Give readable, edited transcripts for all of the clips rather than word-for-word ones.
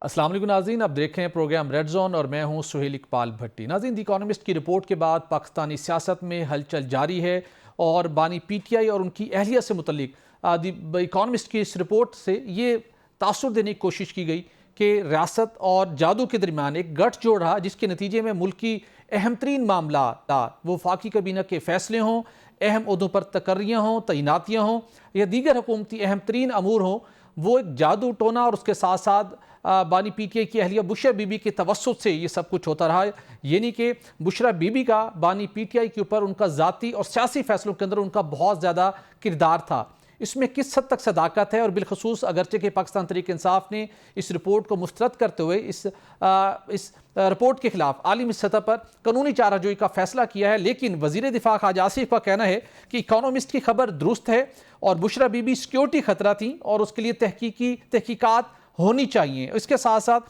अस्सलाम वालेकुम नाज़रीन, आप देख रहे हैं प्रोग्राम रेड जोन और मैं हूं सुहेल इकबाल भट्टी। नाज़रीन, द इकोनॉमिस्ट की रिपोर्ट के बाद पाकिस्तानी सियासत में हलचल जारी है और बानी पीटीआई और उनकी अहलिया से मुतल्लिक द इकोनॉमिस्ट की इस रिपोर्ट से ये तासुर देने की कोशिश की गई कि रियासत और जादू के दरमियान एक गठजोड़ रहा, जिसके नतीजे में मुल्क की अहम तरीन मामला वो वफाकी काबीना के फैसले हों, अहम उहदों पर तकर्रियाँ हों, तैनातियाँ हों या दीगर हुकूमती अहम तरीन अमूर हों, वो एक जादू टोना और उसके साथ साथ बानी पीटीआई की अहलिया बुशरा बीबी के तवस्सुत से ये सब कुछ होता रहा है। यानी कि बुशरा बीबी का बानी पीटीआई के ऊपर उनका ज़ाती और सियासी फैसलों के अंदर उनका बहुत ज़्यादा किरदार था। इसमें किस हद तक सदाकत है और बिलखसूस अगरचे के पाकिस्तान तहरीक इंसाफ ने इस रिपोर्ट को मुस्तरद करते हुए इस रिपोर्ट के खिलाफ आलमी सतह पर कानूनी चाराजोई का फैसला किया है, लेकिन वजीर दिफा ख्वाजा आसिफ का कहना है कि इकोनॉमिस्ट की खबर दुरुस्त है और बुशरा बीबी सिक्योरिटी खतरा थी और उसके लिए तहकीकात होनी चाहिए। इसके साथ साथ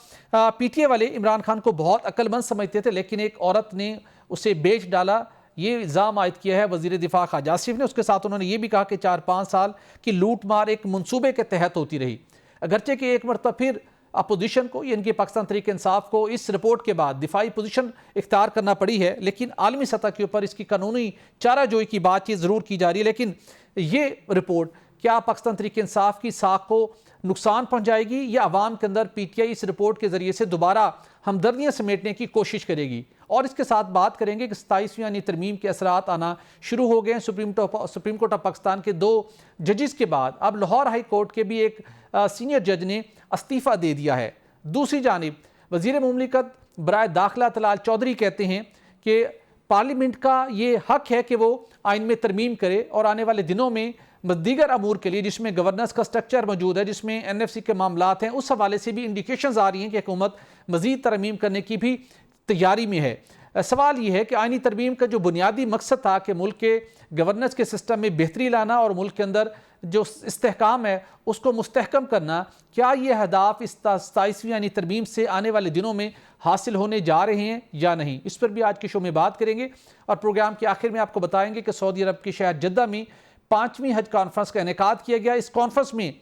पीटीए वाले इमरान खान को बहुत अक्लमंद समझते थे, लेकिन एक औरत ने उसे बेच डाला, ये इल्ज़ाम आयद किया है वजीर दिफा ख्वाजा आसिफ ने। उसके साथ उन्होंने ये भी कहा कि 4-5 साल की लूट मार एक मंसूबे के तहत होती रही। अगरचे कि एक मरतबा फिर अपोजिशन को यानी कि पाकिस्तान तहरीक इंसाफ को इस रिपोर्ट के बाद दिफाई पोजीशन इख्तियार करना पड़ी है, लेकिन आलमी सतह के ऊपर इसकी कानूनी चाराजोई की बातचीत ज़रूर की जा रही है। लेकिन ये रिपोर्ट क्या पाकिस्तान तहरीक इंसाफ की साख को नुकसान पहुंचाएगी या अवाम के अंदर पीटीआई इस रिपोर्ट के जरिए से दोबारा हमदर्दियां समेटने की कोशिश करेगी? और इसके साथ बात करेंगे कि 27वीं यानी तरमीम के असरात आना शुरू हो गए हैं। सुप्रीम कोर्ट ऑफ पाकिस्तान के 2 जजेस के बाद अब लाहौर हाई कोर्ट के भी एक सीनियर जज ने इस्तीफ़ा दे दिया है। दूसरी जानिब वजीर मुमलिकत बराए दाखिला तलाल चौधरी कहते हैं कि पार्लियामेंट का ये हक है कि वो आइन में तरमीम करे और आने वाले दिनों में दीगर अमूर के लिए जिसमें गवर्नेंस का स्ट्रक्चर मौजूद है, जिसमें एनएफसी के मामलात हैं, उस हवाले से भी इंडिकेशंस आ रही हैं कि हुकूमत मजीद तरमीम करने की भी तैयारी में है। सवाल यह है कि आइनी तरमीम का जो बुनियादी मकसद था कि मुल्क के गवर्नेंस के सिस्टम में बेहतरी लाना और मुल्क के अंदर जो इस्तेहकाम है उसको मुस्तहकम करना, क्या ये अहदाफ इस 27वीं यानी तरमीम से आने वाले दिनों में हासिल होने जा रहे हैं या नहीं? इस पर भी आज के शो में बात करेंगे और प्रोग्राम के आखिर में आपको बताएंगे कि सऊदी अरब के शहर जद्दा में 5वीं हज कॉन्फ्रेंस का इनेकाद किया गया। इस कॉन्फ्रेंस में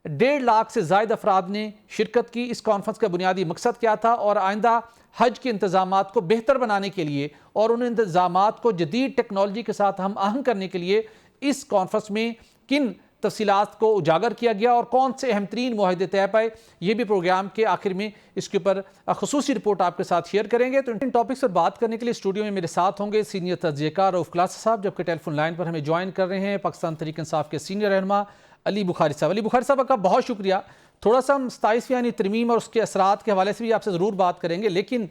1.5 लाख से ज़ायद अफराद ने शिरकत की। इस कॉन्फ्रेंस का बुनियादी मकसद क्या था और आइंदा हज के इंतजामात को बेहतर बनाने के लिए और उन इंतजामात को जदीद टेक्नोलॉजी के साथ हम आहंग करने के लिए इस कॉन्फ्रेंस में किन तफसीलात को उजागर किया गया और कौन से अहम तरीन मुआहदे तय पाए, ये भी प्रोग्राम के आखिर में इसके ऊपर खुसूसी रिपोर्ट आपके साथ शेयर करेंगे। तो इन टॉपिक्स पर बात करने के लिए स्टूडियो में मेरे साथ होंगे सीनियर तज्ज़ियाकार रऊफ क्लासा साहब, जबकि टेलीफोन लाइन पर हमें ज्वाइन कर रहे हैं पाकिस्तान तहरीक इंसाफ के सीनियर रहनुमा अली बुखारी साहब। अली बुखारी साहब, आपका बहुत शुक्रिया। थोड़ा सा हम 27वीं यानी तरमीम और उसके असरात के हवाले से भी आपसे ज़रूर बात करेंगे, लेकिन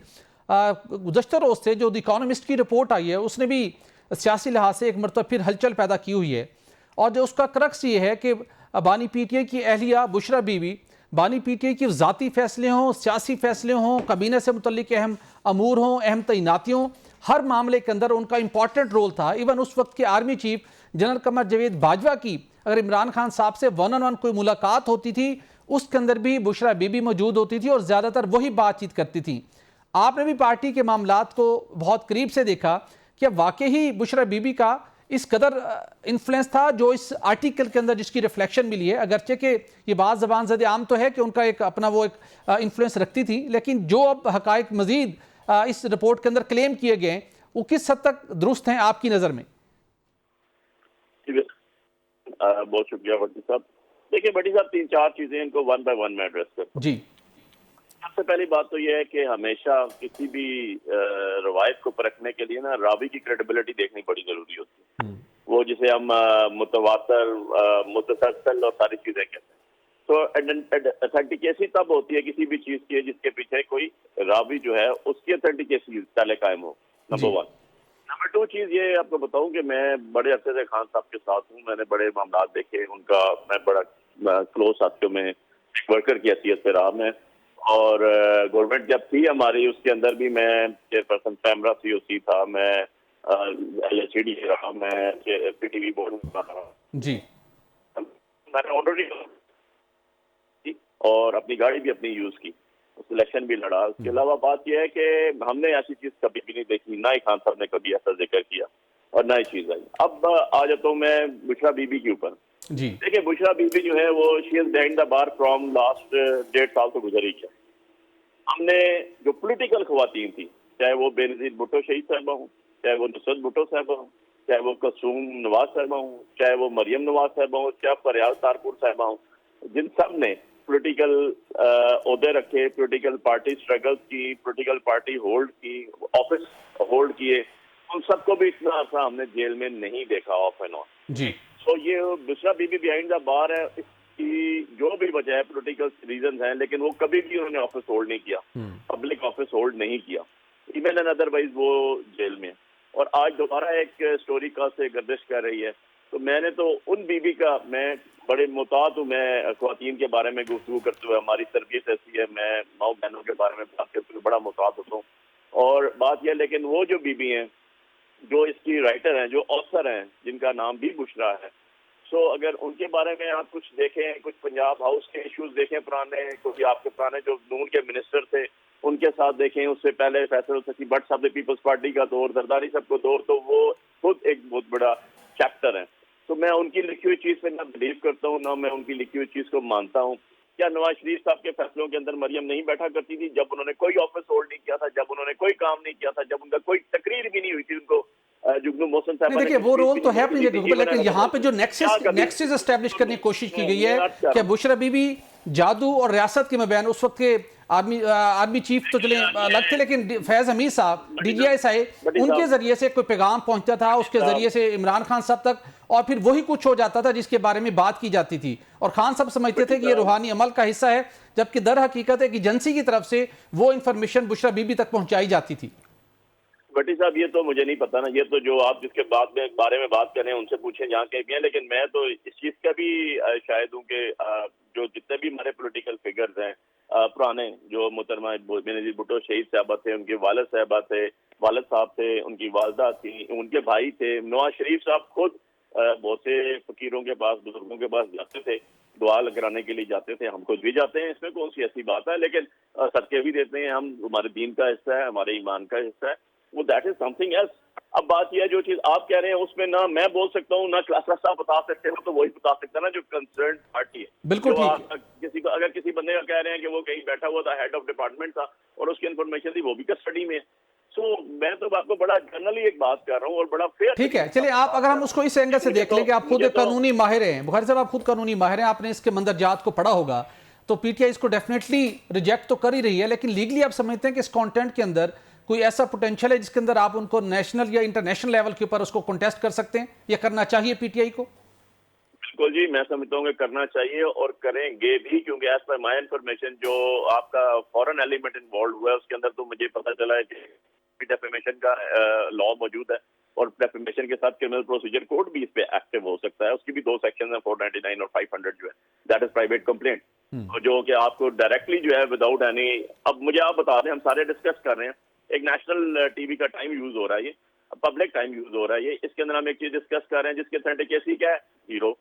गुज़श्ता रोज़ से जो द इकोनॉमिस्ट की रिपोर्ट आई है उसने भी सियासी लिहाज से एक मरतबा फिर हलचल पैदा की हुई है और जो उसका क्रक्स ये है कि बानी पीटीआई की अहलिया बुशरा बीबी, बानी पीटीआई की ज़ाती फ़ैसले हों, सियासी फ़ैसले हों, काबीना से मुतल्लिक अहम अमूर हों, अहम तैनातियों, हर मामले के अंदर उनका इंपॉर्टेंट रोल था। इवन उस वक्त के आर्मी चीफ जनरल कमर जवेद बाजवा की अगर इमरान खान साहब से 1-on-1 कोई मुलाकात होती थी, उसके अंदर भी बुशरा बीबी मौजूद होती थी और ज़्यादातर वही बातचीत करती थी। आपने भी पार्टी के मामलात को बहुत करीब से देखा कि वाकई ही बुशरा बीबी का इस कदर इन्फ्लुएंस था जो इस आर्टिकल के अंदर जिसकी रिफ्लेक्शन मिली है। अगरचे कि ये बात ज़बान ज़द आम तो है कि उनका एक अपना वो एक इन्फ्लुएंस रखती थी, लेकिन जो अब हकायक मजीद इस रिपोर्ट के अंदर क्लेम किए गए वो किस हद तक दुरुस्त हैं आपकी नज़र में? बहुत शुक्रिया भट्टी साहब। देखिए भट्टी साहब, 3-4 चीजें इनको 1 बाय 1 में एड्रेस करता हूं जी। सबसे पहली बात तो यह है कि हमेशा किसी भी रवायत को परखने के लिए ना रावी की क्रेडिबिलिटी देखनी बड़ी जरूरी होती है। वो जिसे हम मुतवातर, मुतसलसल और सारी चीजें कहते हैं। तो ऑथेंटिकेसी तब होती है किसी भी चीज की जिसके पीछे कोई रावी जो है उसकी ऑथेंटिकेसी पहले कायम हो, नंबर 1। नंबर 2 चीज ये आपको बताऊं कि मैं बड़े अरसे से खान साहब के साथ हूँ, मैंने बड़े मामला देखे उनका, मैं बड़ा क्लोज साथियों में वर्कर की हैसियत से रहा मैं, और गवर्नमेंट जब थी हमारी उसके अंदर भी मैं चेयरपर्सन पैमरा COC था, मैं LHD रहा, मैं PTV बोर्ड में रहा जी। मैंने ऑलरेडी और अपनी गाड़ी भी अपनी यूज की, सिलेक्शन भी लड़ा। उसके अलावा बात यह है कि हमने ऐसी चीज कभी भी नहीं देखी, ना ही खान साहब ने कभी ऐसा जिक्र किया और ना ही चीज आई। अब आ जाता हूँ मैं बुशरा बीबी के ऊपर जी। देखिए बुशरा बीबी जो है वो she is behind the bar from last 1.5 साल तो गुजर ही गया। हमने जो पॉलिटिकल खवातीन थी, चाहे वो बेनज़ीर भुट्टो शहीद साहिबा हों, चाहे वो नुसरत भुट्टो साहिबा हों, चाहे वो कसूम नवाज साहिबा हों, चाहे वो मरियम नवाज साहिबा हों, चाहे फरियाद तारपुर साहिबा हों, जिन सब ने पॉलिटिकल ओहदे रखे, पॉलिटिकल पार्टी स्ट्रगल्स की, पॉलिटिकल पार्टी होल्ड की, ऑफिस होल्ड किए, उन सबको भी इतना अर्सा हमने जेल में नहीं देखा ऑफ एंड ऑन जी। तो ये Bushra Bibi behind the bar है, इसकी जो भी वजह है पॉलिटिकल रीजन है, लेकिन वो कभी भी उन्होंने ऑफिस होल्ड नहीं किया, पब्लिक ऑफिस होल्ड नहीं किया, इवन एंड अदरवाइज वो जेल में। और आज दोबारा एक स्टोरी का से गर्दिश कर रही है, तो मैंने तो उन बीबी का, मैं बड़े मुताद हूँ, मैं ख्वातीन के बारे में गुफ्तगू करते हुए, हमारी तरबियत ऐसी है, मैं माँ बहनों के बारे में बात करते हुए बड़ा मुताद होता हूँ। और बात यह, लेकिन वो जो बीबी हैं, जो इसकी राइटर हैं, जो ऑथर हैं, जिनका नाम भी बुशरा है, सो अगर उनके बारे में आप कुछ देखें, कुछ पंजाब हाउस के इश्यूज देखें पुराने, क्योंकि आपके पुराने जो नून के मिनिस्टर थे उनके साथ देखें, उससे पहले फैसल सची भट्ट साहब ने पीपल्स पार्टी का दौर, जरदारी साहब को दौर, तो वो खुद एक बहुत बड़ा चैप्टर है। तो मैं उनकी लिखी हुई चीज़ पे ना बिलीव करता हूँ, ना मैं उनकी लिखी हुई चीज़ को मानता हूँ। क्या नवाज शरीफ साहब के फैसलों के अंदर मरियम नहीं बैठा करती थी जब उन्होंने कोई ऑफिस होल्ड नहीं किया था, जब उन्होंने कोई काम नहीं किया था, जब उनका कोई तकरीर भी नहीं हुई थी, उनको जुगनू मोहसिन साहब नहीं, देखिए वो रोल तो है अपनी जगह पर, लेकिन यहाँ पे जो नेक्सस एस्टेब्लिश करने की कोशिश की गई है कि बुशरा बीबी जादू और रियासत के मबैन, उस वक्त के आर्मी चीफ तो चले अलग थे, लेकिन फैज हमीद साहब DGI साहब, उनके जरिए से कोई पैगाम पहुंचता था, उसके जरिए से इमरान खान साहब तक, और फिर वही कुछ हो जाता था जिसके बारे में बात की जाती थी, और खान साहब समझते थे कि ये रूहानी अमल का हिस्सा है, जबकि दर हकीकत है कि एजेंसी की तरफ से वो इंफॉर्मेशन बुशरा बीबी तक पहुंचाई जाती थी। भट्टी साहब, ये तो मुझे नहीं पता ना, ये तो जो आप जिसके बारे में बात कर रहे हैं उनसे पूछें जहाँ के भी हैं, लेकिन मैं तो इस चीज़ का भी शायद हूँ कि जो जितने भी हमारे पॉलिटिकल फिगर्स हैं पुराने, जो मोहतरमा बेनज़ीर भुट्टो शहीद साहबा थे, उनके वालिद साहबा थे, वालिद साहब थे, उनकी वालदा थी, उनके भाई थे, नवाज शरीफ साहब खुद बहुत से फकीरों के पास, बुजुर्गों के पास जाते थे, दुआ कराने के लिए जाते थे, हम खुद भी जाते हैं, इसमें कौन सी ऐसी बात है, लेकिन सदके भी देते हैं हम, हमारे दीन का हिस्सा है, हमारे ईमान का हिस्सा है, वो दैट इज समथिंग एल्स। अब बात यह है, जो चीज आप कह रहे हैं उसमें ना मैं बोल सकता हूँ, ना क्लास साहब बता सकते हो, तो वही बता सकता है ना जो कंसर्न पार्टी है। बिल्कुल ठीक। किसी को अगर किसी बंदे का कह रहे हैं कि वो कहीं बैठा हुआ था, हेड ऑफ डिपार्टमेंट था और उसकी इन्फॉर्मेशन थी, वो भी कस्टडी में है। सो मैं तो आपको बड़ा जनरली एक बात कर रहा हूँ और बड़ा फेयर। ठीक है, चलिए आप अगर हम उसको इस एंगल से देख लें कि आप खुद कानूनी माहिर हैं, बुखारी साहब आप खुद कानूनी माहिर हैं, आपने इसके मंदरजात को पढ़ा होगा, तो PTI इसको डेफिनेटली रिजेक्ट तो कर ही रही है, लेकिन लीगली आप समझते हैं कि इस कंटेंट के अंदर कोई ऐसा पोटेंशियल है जिसके अंदर आप उनको नेशनल या इंटरनेशनल लेवल के ऊपर उसको कॉन्टेस्ट कर सकते हैं, या करना चाहिए PTI को? बिल्कुल जी, मैं समझता हूँ कि करना चाहिए और करेंगे भी, क्योंकि एज पर माय इन्फॉर्मेशन जो आपका फॉरेन एलिमेंट इन्वॉल्व हुआ है उसके अंदर तो मुझे पता चला है कि डेफेमेशन का लॉ मौजूद है और डेफेमेशन के साथ क्रिमिनल प्रोसीजर कोड भी इस पे एक्टिव हो सकता है। उसकी भी 2 सेक्शन है, 499 और 500 जो है, दैट इज प्राइवेट कंप्लेंट, जो कि आपको डायरेक्टली जो है विदाउट एनी, अब मुझे आप बता दें, हम सारे डिस्कस कर रहे हैं, एक नेशनल टीवी का टाइम यूज हो रहा है, ये पब्लिक टाइम यूज हो रहा है, ये इसके अंदर हम एक चीज डिस्कस कर रहे हैं जिसके ऑथेंटिकेसी क्या है, 0,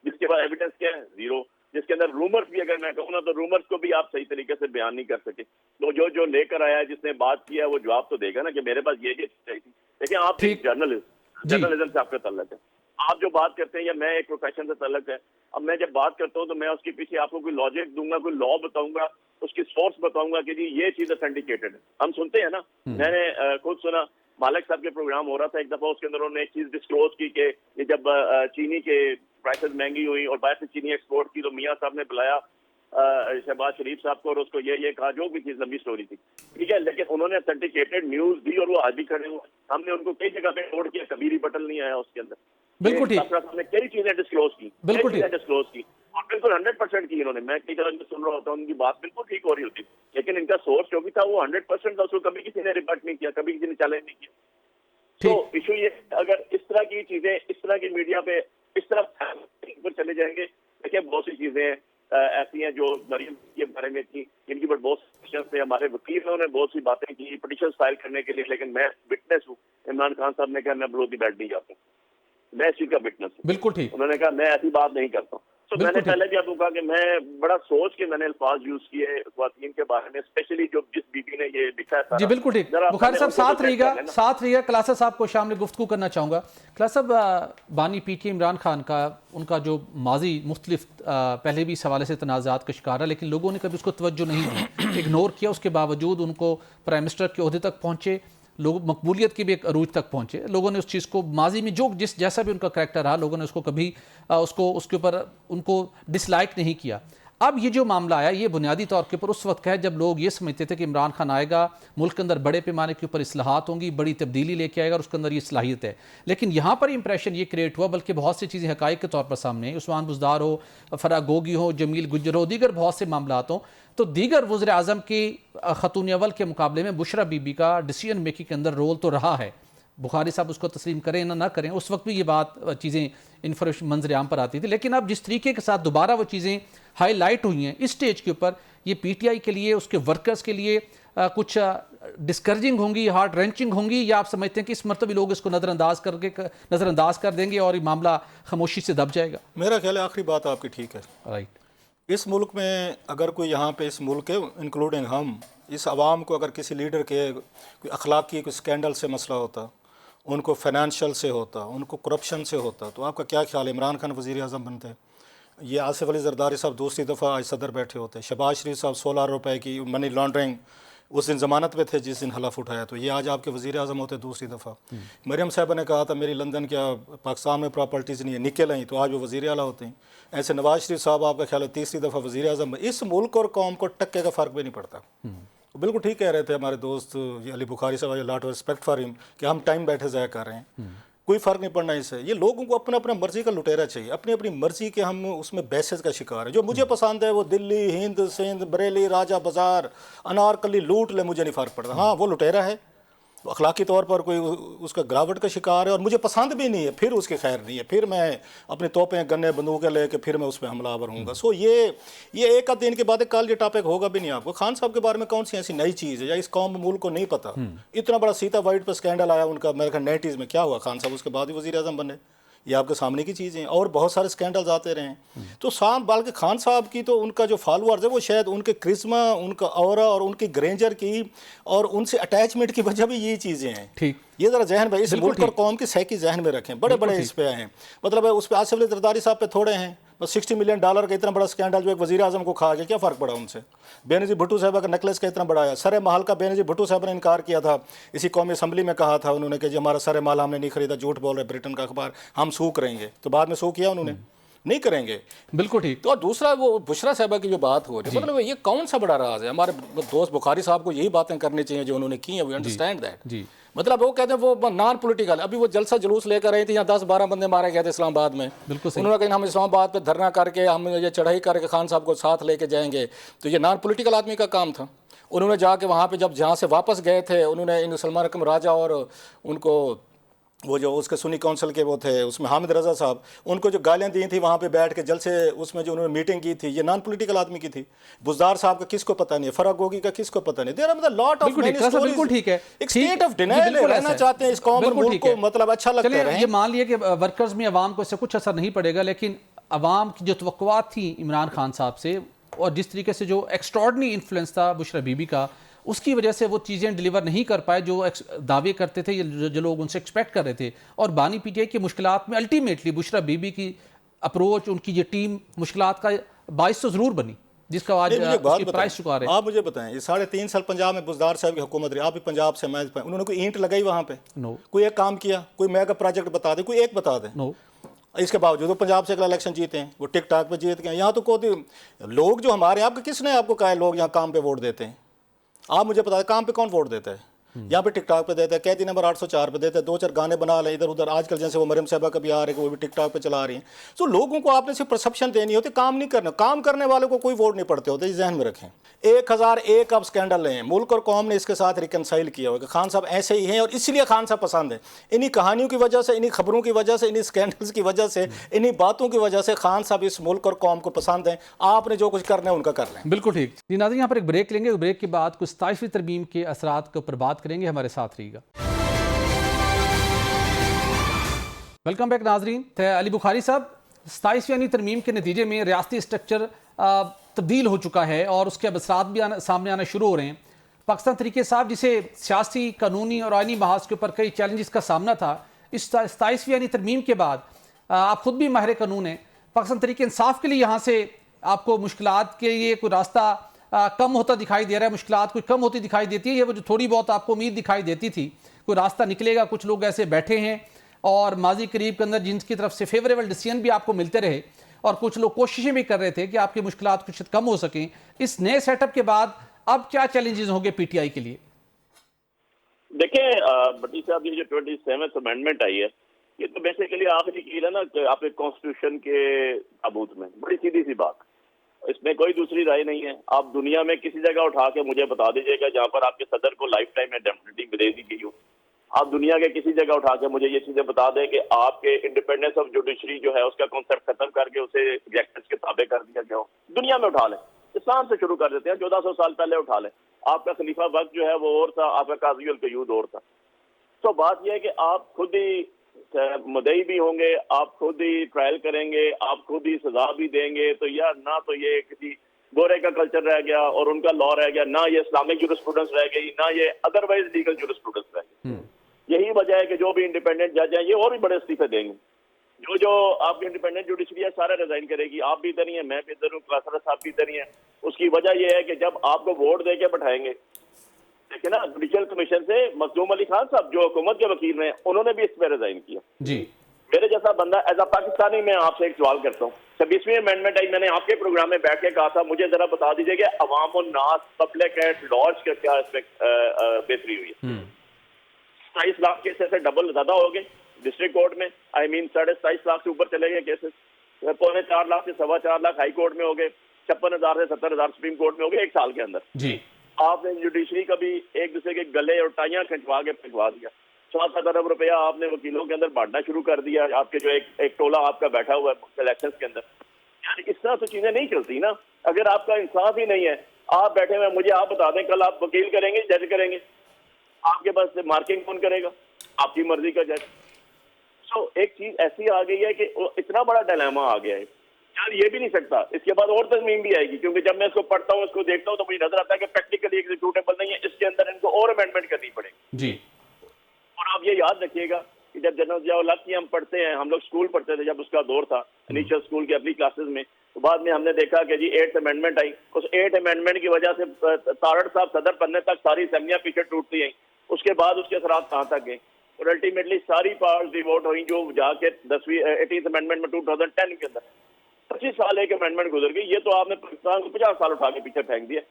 जिसके बाद एविडेंस क्या है, 0, जिसके अंदर रूमर्स भी अगर मैं कहूँ ना तो रूमर्स को भी आप सही तरीके से बयान नहीं कर सके, तो जो लेकर आया है, जिसने बात किया है, वो जवाब तो देगा ना कि मेरे पास ये चाहिए थी। देखिए आप एक जर्नलिज्म से आपका तल्लक है, आप जो बात करते हैं, या मैं एक प्रोफेशन से तल्लक है, अब मैं जब बात करता हूँ तो मैं उसके पीछे आपको कोई लॉजिक दूंगा, कोई लॉ बताऊंगा, उसकी सोर्स बताऊंगा कि जी ये चीज ऑथेंटिकेटेड है। हम सुनते हैं ना, मैंने खुद सुना, मालिक साहब के प्रोग्राम हो रहा था एक दफा, उसके अंदर उन्होंने एक चीज डिस्क्लोज की कि ये जब चीनी के प्राइसेस महंगी हुई और बाहर से चीनी एक्सपोर्ट की, तो मियाँ साहब ने बुलाया शहबाज शरीफ साहब को और उसको ये कहा, जो भी चीज लंबी स्टोरी थी, ठीक है, लेकिन उन्होंने ऑथेंटिकेटेड न्यूज दी और वो आज भी खड़े हुए। हमने उनको कई जगह पे नोट किया, कभी रिबटल नहीं आया उसके अंदर। बिल्कुल ठीक, हमने कई चीजें डिस्क्लोज की, बिल्कुल डिस्क्लोज की और बिल्कुल 100% की इन्होंने। मैं कई तरह सुन रहा होता हूँ, उनकी बात बिल्कुल ठीक हो रही होती, लेकिन इनका सोर्स जो भी था वो 100% था, उसको कभी किसी ने रिबट नहीं किया, कभी किसी ने चैलेंज नहीं किया। तो इशू ये, अगर इस तरह की चीजें, इस तरह की मीडिया पे इस तरह पर चले जाएंगे, देखिए बहुत सी चीजें ऐसी हैं जो मरियम के बारे में थी, इनकी पर बहुत से हमारे वकीलों ने बहुत सी बातें की पिटीशन फाइल करने के लिए, लेकिन मैं विटनेस हूँ, इमरान खान साहब ने कहा मैं विरोधी बैठ नहीं जाता, मैं इस चीज का विटनेस हूँ। बिल्कुल ठीक, उन्होंने कहा मैं ऐसी बात नहीं करता। तो मैंने पहले भी आपको कहा कि मैं बड़ा सोच के मैंने अल्फाज यूज किए ख्वातीन के बारे में, स्पेशली जो जिस बीबी ने ये लिखा है। जी बिल्कुल ठीक। बुखारी साहब साथ रहिएगा। क्लासा साहब को शामिल गुफ्तगू करना चाहूँगा। क्लासा साहब, बानी पीटी इमरान खान का उनका जो माजी मुख्तलिफ पहले भी इस हवाले से तनाज़ात का शिकार है, लेकिन लोगों ने कभी उसको तवज्जो नहीं दी, इग्नोर किया। उसके बावजूद उनको प्राइम मिनिस्टर के ओहदे तक पहुँचे, लोग मकबूलियत की भी एक अरूज तक पहुँचे। लोगों ने उस चीज़ को माजी में जो जिस जैसा भी उनका करैक्टर रहा, लोगों ने उसको कभी उसके ऊपर उनको डिसलाइक नहीं किया। अब ये जो मामला आया, ये बुनियादी तौर के ऊपर उस वक्त का है जब लोग ये समझते थे कि इमरान खान आएगा, मुल्क के अंदर बड़े पैमाने के ऊपर इस्लाहात होंगी, बड़ी तब्दीली लेके आएगा और उसके अंदर ये सलाहियत है। लेकिन यहाँ पर इंप्रेशन ये क्रिएट हुआ, बल्कि बहुत सी चीज़ें हकाइक के तौर पर सामने, उस्मान बुज़दार हो, फराह गोगी हो, जमील गुज्जर हो, दीगर बहुत से मामलात हों, तो दीगर वज़ीर आज़म की खतून अव्वल के मुकाबले में बुशरा बीबी का डिसीजन मेकिंग के अंदर रोल तो रहा है। बुखारी साहब उसको तस्लीम करें ना करें, उस वक्त भी ये बात चीज़ें इन्फॉर्मेशन मंजर आम पर आती थी। लेकिन अब जिस तरीके के साथ दोबारा वो चीज़ें हाईलाइट हुई हैं इस स्टेज के ऊपर, ये पीटीआई के लिए, उसके वर्कर्स के लिए कुछ डिस्करेजिंग होंगी, हार्ट रेंचिंग होंगी, या आप समझते हैं कि इस मरतबे लोग इसको नज़रअंदाज कर देंगे और ये मामला खामोशी से दब जाएगा? मेरा ख्याल है आखिरी बात आपकी ठीक है। राइट। इस मुल्क में अगर कोई यहाँ पे इस मुल्क के इंक्लूडिंग हम इस आवाम को अगर किसी लीडर के कोई अखलाकी कोई स्कैंडल से मसला होता, उनको फाइनेंशियल से होता, उनको करप्शन से होता, तो आपका क्या ख्याल है इमरान खान वज़ीर आज़म बनते? ये आसिफ अली जरदारी साहब दूसरी दफ़ा आज सदर बैठे होते, शहबाज शरीफ साहब 16 रुपए की मनी लॉन्ड्रिंग उस दिन ज़मानत पे थे जिस दिन हलफ उठाया, तो ये आज आपके वज़ीर आज़म होते दूसरी दफ़ा। मरियम साहब ने कहा था मेरी लंदन क्या पाकिस्तान में प्रॉपर्टीज़ नहीं है, निकल आई, तो आज वो वज़ीर आला होते हैं। ऐसे नवाज शरीफ साहब आपका ख्याल है तीसरी दफ़ा वज़ीर आज़म। इस मुल्क और कौम को टक्के का फ़र्क भी नहीं पड़ता। बिल्कुल ठीक कह रहे थे हमारे दोस्त ये अली बुखारी साहब, lot of respect for him, कि हम टाइम बैठे ज़ाया कर रहे हैं, कोई फ़र्क नहीं पड़ना इससे। ये लोगों को अपना अपना मर्ज़ी का लुटेरा चाहिए, अपनी अपनी मर्ज़ी के हम उसमें बहसेस का शिकार है। जो मुझे पसंद है वो दिल्ली, हिंद, सिंध, बरेली, राजा बाज़ार, अनारकली लूट ले, मुझे नहीं फ़र्क पड़ता। हाँ, वो लुटेरा है, तो अखलाकी तौर पर कोई उसका गिरावट का शिकार है और मुझे पसंद भी नहीं है, फिर उसके खैर नहीं है, फिर मैं अपने तोपें गन्ने बंदूकें लेके फिर मैं उस पर हमलावर हूँगा। सो ये एक आध दिन के बाद कल ये टॉपिक होगा भी नहीं आपको। खान साहब के बारे में कौन सी ऐसी नई चीज़ है या इस कौम मुल्क को नहीं पता? इतना बड़ा सीता वाइट पर स्कैंडल आया उनका, मेरे ख्याल 90s में क्या हुआ, खान साहब उसके बाद ही वज़ीर आज़म बने। ये आपके सामने की चीज़ें, और बहुत सारे स्कैंडल्स आते रहे हैं। तो बल्कि खान साहब की तो उनका जो फॉलोअर्स है वो शायद उनके क्रिस्मा, उनका ऑरा और उनकी ग्रेंजर की और उनसे अटैचमेंट की वजह भी ये चीज़ें हैं। ठीक, ये ज़रा जहन में, इस मुल्क और कौम की सहकी जहन में रखें। बड़े बड़े इस पे आए हैं, मतलब उस पर आसिफ अली जरदारी साहब पे थोड़े हैं, बस $60 मिलियन का इतना बड़ा स्कैंडल जो एक वज़ीर आज़म को खा गया, क्या फ़र्क पड़ा उनसे? बेनज़ीर भुट्टो साहब का नेकलेस का इतना बड़ा है, सरे महल का बेनज़ीर भुट्टो साहब ने इनकार किया था, इसी कौमी असम्बली में कहा था उन्होंने कि जी हमारा सरे महल हमने नहीं खरीदा, झूठ बोल रहे ब्रिटेन का अखबार, हम सू करेंगे। तो बाद में सू किया उन्होंने, नहीं करेंगे। बिल्कुल ठीक। तो और दूसरा वो बुशरा साहबा की जो बात हो रही है, मतलब ये कौन सा बड़ा राज है? हमारे दोस्त बुखारी साहब को यही बातें करनी चाहिए जो उन्होंने की है, वी अंडरस्टैंड दैट। मतलब वो कहते हैं वो नॉन पॉलिटिकल, अभी वो जलसा जुलूस लेकर रहे थे, यहाँ 10-12 बंदे मारे गए थे इस्लामाबाद में। बिल्कुल उन्होंने कहा हम इस्लामाबाद पे धरना करके हम ये चढ़ाई करके खान साहब को साथ लेके जाएंगे, तो ये नॉन पॉलिटिकल आदमी का काम था। उन्होंने जाके वहाँ पे जब जहाँ से वापस गए थे, उन्होंने इन सलमान रकम राजा और उनको वो जो उसके सुन्नी काउंसिल के वो थे उसमें हामिद रजा साहब, उनको जो गालियाँ दी थी वहाँ पे बैठ के जलसे उसमें जो उन्होंने मीटिंग की थी, ये नॉन पॉलिटिकल आदमी की थी। बुज़दार साहब का किसको पता नहीं है, फराह गोगी का किसको पता नहीं। देयर आर मतलब लॉट ऑफ मैनी स्टोरीज। बिल्कुल ठीक है, एक स्टेट ऑफ डिनायल रहना चाहते हैं इस कौम और मुल्क को, मतलब अच्छा लगता है। ये मान लिया कि वर्कर्स में अवाम को इससे कुछ असर नहीं पड़ेगा, लेकिन अवाम की जो तवक्कुआत थी इमरान खान साहब से और जिस तरीके से जो एक्स्ट्रॉर्डिनरी इन्फ्लुएंस था बुशरा बीबी का, उसकी वजह से वो चीज़ें डिलीवर नहीं कर पाए जो दावे करते थे, जो लोग उनसे एक्सपेक्ट कर रहे थे। और बानी पीटीआई की मुश्किलात में अल्टीमेटली बुशरा बीबी की अप्रोच, उनकी ये टीम मुश्किलात का बाइस तो ज़रूर बनी, जिसका आज प्राइस चुका रहे। आप मुझे बताएं, ये 3.5 साल पंजाब में बुज़दार साहब की हुकूमत रही, आप भी पंजाब से, मैं उन्होंने कोई ईंट लगाई वहाँ पे? नो। कोई एक काम किया, कोई मेगा प्रोजेक्ट बता दे, कोई एक बता दे? नो। इसके बावजूद वो पंजाब से अगला इलेक्शन जीते हैं, वो टिक टाक पे जीत गए। यहाँ तो कोई लोग जो हमारे आपके, किसने आपको कहा है लोग यहाँ काम पे वोट देते हैं? आप मुझे पता है काम पे कौन वोट देता है? यहाँ पे टिकटॉक पे देते हैं, कहती नंबर 804 पे देते हैं, 2-4 गाने बना लें इधर उधर। आजकल जैसे वो मरियम साहबा कभी आ रहे हैं, वो भी टिकटॉक पे चला रही हैं। तो लोगों को आपने सिर्फ परसेप्शन देनी होती, काम नहीं करना। काम करने वालों को कोई वोट नहीं पड़ते होते, जहन में रखें। 1001 अब स्कैंडल हैं, मुल्क और कौम ने इसके साथ रिकनसाइल किया होगा। खान साहब ऐसे ही हैं और इसलिए खान साहब पसंद है। इन्हीं कहानियों की वजह से, इन्हीं खबरों की वजह से, इन्हीं स्कैंडल्स की वजह से, इन्हीं बातों की वजह से खान साहब इस मुल्क और कौम को पसंद है। आपने जो कुछ करना है उनका कर लें। बिल्कुल ठीक जी। नाज़रीन, यहाँ पर एक ब्रेक लेंगे, ब्रेक के बाद कुछ 27वीं तरमीम के असरात के ऊपर बात करेंगे। हमारे साथ रहिएगा। वेलकम बैक नाजरीन। अली बुखारी साहब, 27वीं यानी तरमीम के नतीजे में रियासती स्ट्रक्चर तब्दील हो चुका है और उसके असरात भी सामने आना शुरू हो रहे हैं। पाकिस्तान तहरीक साहब जिसे सियासी, कानूनी और आइनी महाज के ऊपर कई चैलेंजेस का सामना था, इस 27वीं यानी तरमीम के बाद आप खुद भी माहिर कानून हैं, पाकिस्तान तहरीक इंसाफ के लिए यहाँ से आपको मुश्किलात के लिए कोई रास्ता कम होता दिखाई दे रहा है, मुश्किलात कोई कम होती दिखाई देती है, या वो जो थोड़ी बहुत आपको उम्मीद दिखाई देती थी कोई रास्ता निकलेगा? कुछ लोग ऐसे बैठे हैं और माजी करीब के अंदर जिनकी तरफ से फेवरेबल डिसीजन भी आपको मिलते रहे और कुछ लोग कोशिशें भी कर रहे थे कि आपकी मुश्किलात कुछ कम हो सकें। इस नए सेटअप के बाद अब क्या चैलेंजेस होंगे पीटीआई के लिए? देखिए भट्टी साहब, ये जो 27th अमेंडमेंट आई है, ये तो बेसिकली आखिरी कील है ना कि आपके कॉन्स्टिट्यूशन के ताबूत में। बड़ी सीधी सी बात, इसमें कोई दूसरी राय नहीं है। आप दुनिया में किसी जगह उठा के मुझे बता दीजिएगा जहां पर आपके सदर को लाइफ टाइम इंडेमनिटी दे दी गई हो। आप दुनिया के किसी जगह उठा के मुझे ये चीजें बता दें कि आपके इंडिपेंडेंस ऑफ जुडिशरी जो है उसका कॉन्सेप्ट खत्म करके उसे एग्जेक्टिव के ताबे कर दिया गया हो। दुनिया में उठा लें, इस्लाम से शुरू कर देते हैं, 1400 साल पहले उठा लें। आपका खलीफा वक्त जो है वो और था, आपका काजी उल कयूद और था। तो बात यह है कि आप खुद ही मुद्दई भी होंगे, आप खुद ही ट्रायल करेंगे, आप खुद ही सजा भी देंगे। तो यार ना तो ये किसी गोरे का कल्चर रह गया और उनका लॉ रह गया, ना ये इस्लामिक जुरिस्प्रूडेंस रह गई, ना ये अदरवाइज लीगल जुरिस्प्रूडेंस रह गई। यही वजह है कि जो भी इंडिपेंडेंट जज हैं ये और भी बड़े इस्तीफे देंगे। जो आपके इंडिपेंडेंट जुडिशरी है सारा रिजाइन करेगी। आप भी इधर ही हैं, मैं भी इधर हूँ, क्लासर साहब भी इधर ही हैं। उसकी वजह यह है कि जब आपको वोट दे के बैठाएंगे, देखिए ना, जुडिशियल कमीशन से मखदूम अली खान साहब जो हुकूमत के वकील हैं, उन्होंने भी इस पर रिजाइन किया जी। मेरे जैसा बंदा एज अ पाकिस्तानी, मैं आपसे एक सवाल करता हूँ, 26वीं अमेंडमेंट आई, मैंने आपके प्रोग्राम में बैठ के कहा था मुझे जरा बता दीजिए कि अवाम और नास पब्लिक एट लॉज का क्या बेहतरी हुई है। 27 लाख केसेस से डबल ज्यादा हो गए डिस्ट्रिक्ट कोर्ट में, आई मीन 27.5 लाख से ऊपर चले गए केसेस। 4.25 लाख से 4.25 लाख हाई कोर्ट में हो गए, 56,000 से 70,000 सुप्रीम कोर्ट में हो गए एक साल के अंदर जी। आपने जुडिशरी का भी एक दूसरे के गले और टाइयां खिंचवा के फिंचवा दिया। 7 अरब रुपया आपने वकीलों के अंदर बांटना शुरू कर दिया। आपके जो एक टोला आपका बैठा हुआ है इलेक्शन के अंदर। यार इस तरह तो चीजें नहीं चलती ना। अगर आपका इंसाफ ही नहीं है, आप बैठे हुए, मुझे आप बता दें कल आप वकील करेंगे, जज करेंगे, आपके पास मार्किंग कौन करेगा? आपकी मर्जी का जज। तो एक चीज ऐसी आ गई है कि इतना बड़ा डिलेमा आ गया है यार, ये भी नहीं सकता। इसके बाद और तरमीम भी आएगी, क्योंकि जब मैं इसको पढ़ता हूँ, इसको देखता हूँ, तो मुझे नजर आता है कि प्रैक्टिकली एग्जीक्यूटेबल नहीं है। इसके अंदर इनको और अमेंडमेंट करनी पड़ेगी जी। और आप ये याद रखिएगा कि जब जनरल जिया की हम पढ़ते हैं, हम लोग स्कूल पढ़ते थे, जब उसका दौर था इनिशियल स्कूल के अपनी क्लासेस में, तो बाद में हमने देखा कि जी 8th अमेंडमेंट आई। उस 8th अमेंडमेंट की वजह से तारड़ साहब सदर बनने तक सारी असेंबलियां पीछे टूटती आई। उसके बाद उसके असरात कहाँ तक गए और अल्टीमेटली सारी पावर्स डिवोट हुई जो जाके 18th अमेंडमेंट में 2010 के अंदर 25 साल एक अमेंडमेंट गुजर गई। ये तो आपने पाकिस्तान को 50 साल उठा के पीछे फेंक दिया।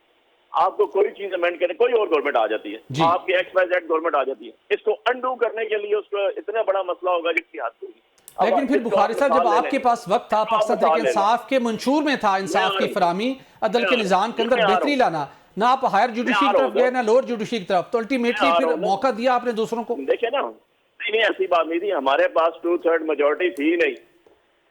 आपको कोई चीज अमेंड करने, कोई और गवर्नमेंट आ जाती है, आपकी XYZ गवर्नमेंट आ जाती है, इसको अंडू करने के लिए उसको इतना बड़ा मसला होगा जिसकी हाथ होगी। लेकिन फिर बुखारी साहब, जब आपके पास वक्त था, पाकिस्तान तहरीक इंसाफ के मंशूर में था इंसाफ की फरामी, अदल के निजाम के अंदर बेहतरी लाना, ना आप हायर जुडिशरी की तरफ गए ना लोअर जुडिशरी की तरफ, तो अल्टीमेटली फिर मौका दिया आपने दूसरों को। देखिए ना, नहीं ऐसी बात नहीं थी, हमारे पास 2/3 मेजोरिटी थी नहीं।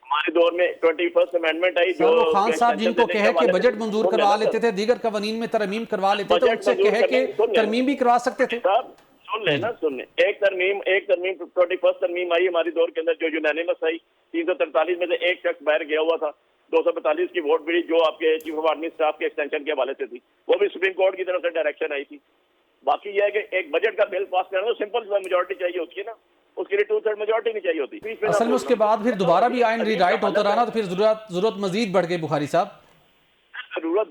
हमारे दौर में 21st अमेंडमेंट आई जो खान साहब जिनको कहे कि बजट मंजूर करवा लेते थे, दीगर कवानीन में तरमीम करवा लेते थे, उनसे कहे कि तरमीम भी करवा सकते थे। सुन लेना, सुन ले, एक तरमीम 21st तरमीम आई हमारी दौर के अंदर जो यूनानिमस आई। 343 में से एक शख्स बाहर गया हुआ था, 245 की वोट मिली जो आपके चीफ ऑफ आर्मी स्टाफ के एक्सटेंशन के हवाले से थी, वो भी सुप्रीम कोर्ट की तरफ से डायरेक्शन आई थी। बाकी यह है कि एक बजट का बिल पास करना तो सिंपल मेजोरिटी चाहिए होती है ना, उसके लिए 2/3 मेजोरिटी नहीं चाहिए होती। असल में उसके बाद फिर दोबारा भी आइन रीराइट होता रहा ना, तो फिर जरूरत मजीद बढ़ गई बुखारी साहब। जरूरत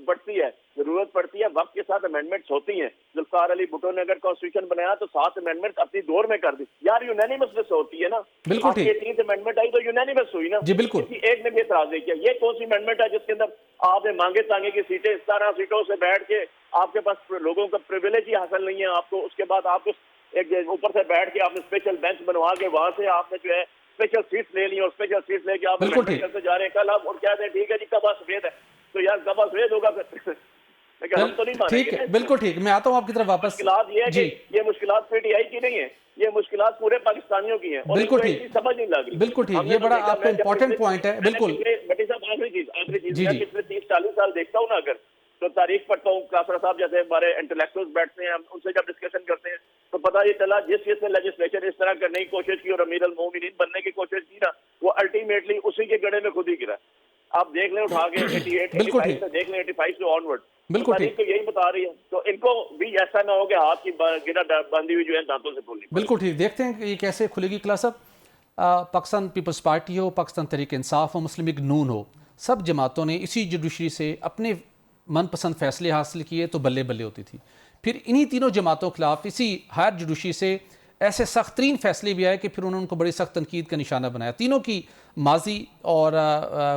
पड़ती है, वक्त के साथ अमेंडमेंट्स होती हैं। जुल्फिकार अली भुट्टो ने अगर कॉन्स्टिट्यूशन बनाया तो 7 अमेंडमेंट्स अपनी दौर में कर दी। यार यूनानिमस होती है ना, बिल्कुल ठीक। 18th अमेंडमेंट आई तो यूनानिमस हुई ना जी, बिल्कुल। एक ने भी एतराज नहीं किया। ये कौन सी अमेंडमेंट है जिसके अंदर आपने मांगे तांगे की सीटें, 17 सीटों से बैठ के आपके पास लोगों का प्रिविलेज ही हासिल नहीं है आपको, उसके बाद आपको एक ऊपर से बैठ के आपने स्पेशल बेंच बनवा के वहां से आपने जो है स्पेशल सीट्स ले ली और स्पेशल सीट्स लेके आप करते जा रहे हैं। कल आप और कहते हैं ठीक है जी कबा सफेद है, तो यार कबा सफेद होगा फिर हम तो नहीं मानेंगे। ठीक है, बिल्कुल ठीक, मैं आता हूँ आपकी तरफ वापस। मुश्किलात ये है कि ये मुश्किलात पीटीआई की नहीं है, ये मुश्किलात पूरे पाकिस्तानियों की हैं। बिल्कुल ठीक, समझ नहीं लग रही। बिल्कुल ठीक, ये बड़ा आपका इंपॉर्टेंट पॉइंट है। बिल्कुल बटी साहब, आखिरी चीज पिछले 30-40 साल देखता हूँ ना, अगर तो तारीख पढ़ता हूँ, कासरा साहब जैसे हमारे इंटेलेक्चुअल्स बैठते हैं, हम उनसे जब डिस्कशन करते हैं तो पता ये चला जिस जिसने लेजिस्लेचर इस तरह करने की कोशिश की और अमीर अल मोमिनीन बनने की कोशिश की ना, वो अल्टीमेट अल्टीमेटली उसी के गड़े में खुद ही गिरा। आप देख लें उठा के 88 बिल्कुल 85 ठीक। से देख लें 85 से ऑनवर्ड, बिल्कुल तारीख ठीक। तो यही बता रही है। तो इनको भी ऐसा ना हो कि हाथ की गिरा बंदी हुई जो है दांतों से खोलनी। बिल्कुल ठीक। देखते हैं कि ये कैसे खुलेगी क्लास। अब पाकिस्तान पीपल्स पार्टी हो, पाकिस्तान तहरीक इंसाफ हो, मुस्लिम लीग नून हो, सब जमातों ने इसी जुडिशरी से अपने मनपसंद फैसले हासिल किए तो बल्ले बल्ले होती थी। फिर इन्हीं तीनों जमातों के खिलाफ इसी हायर जुडिशरी से ऐसे सख्त तरीन फैसले भी आए कि फिर उन्होंने उनको बड़ी सख्त तनकीद का निशाना बनाया। तीनों की माजी और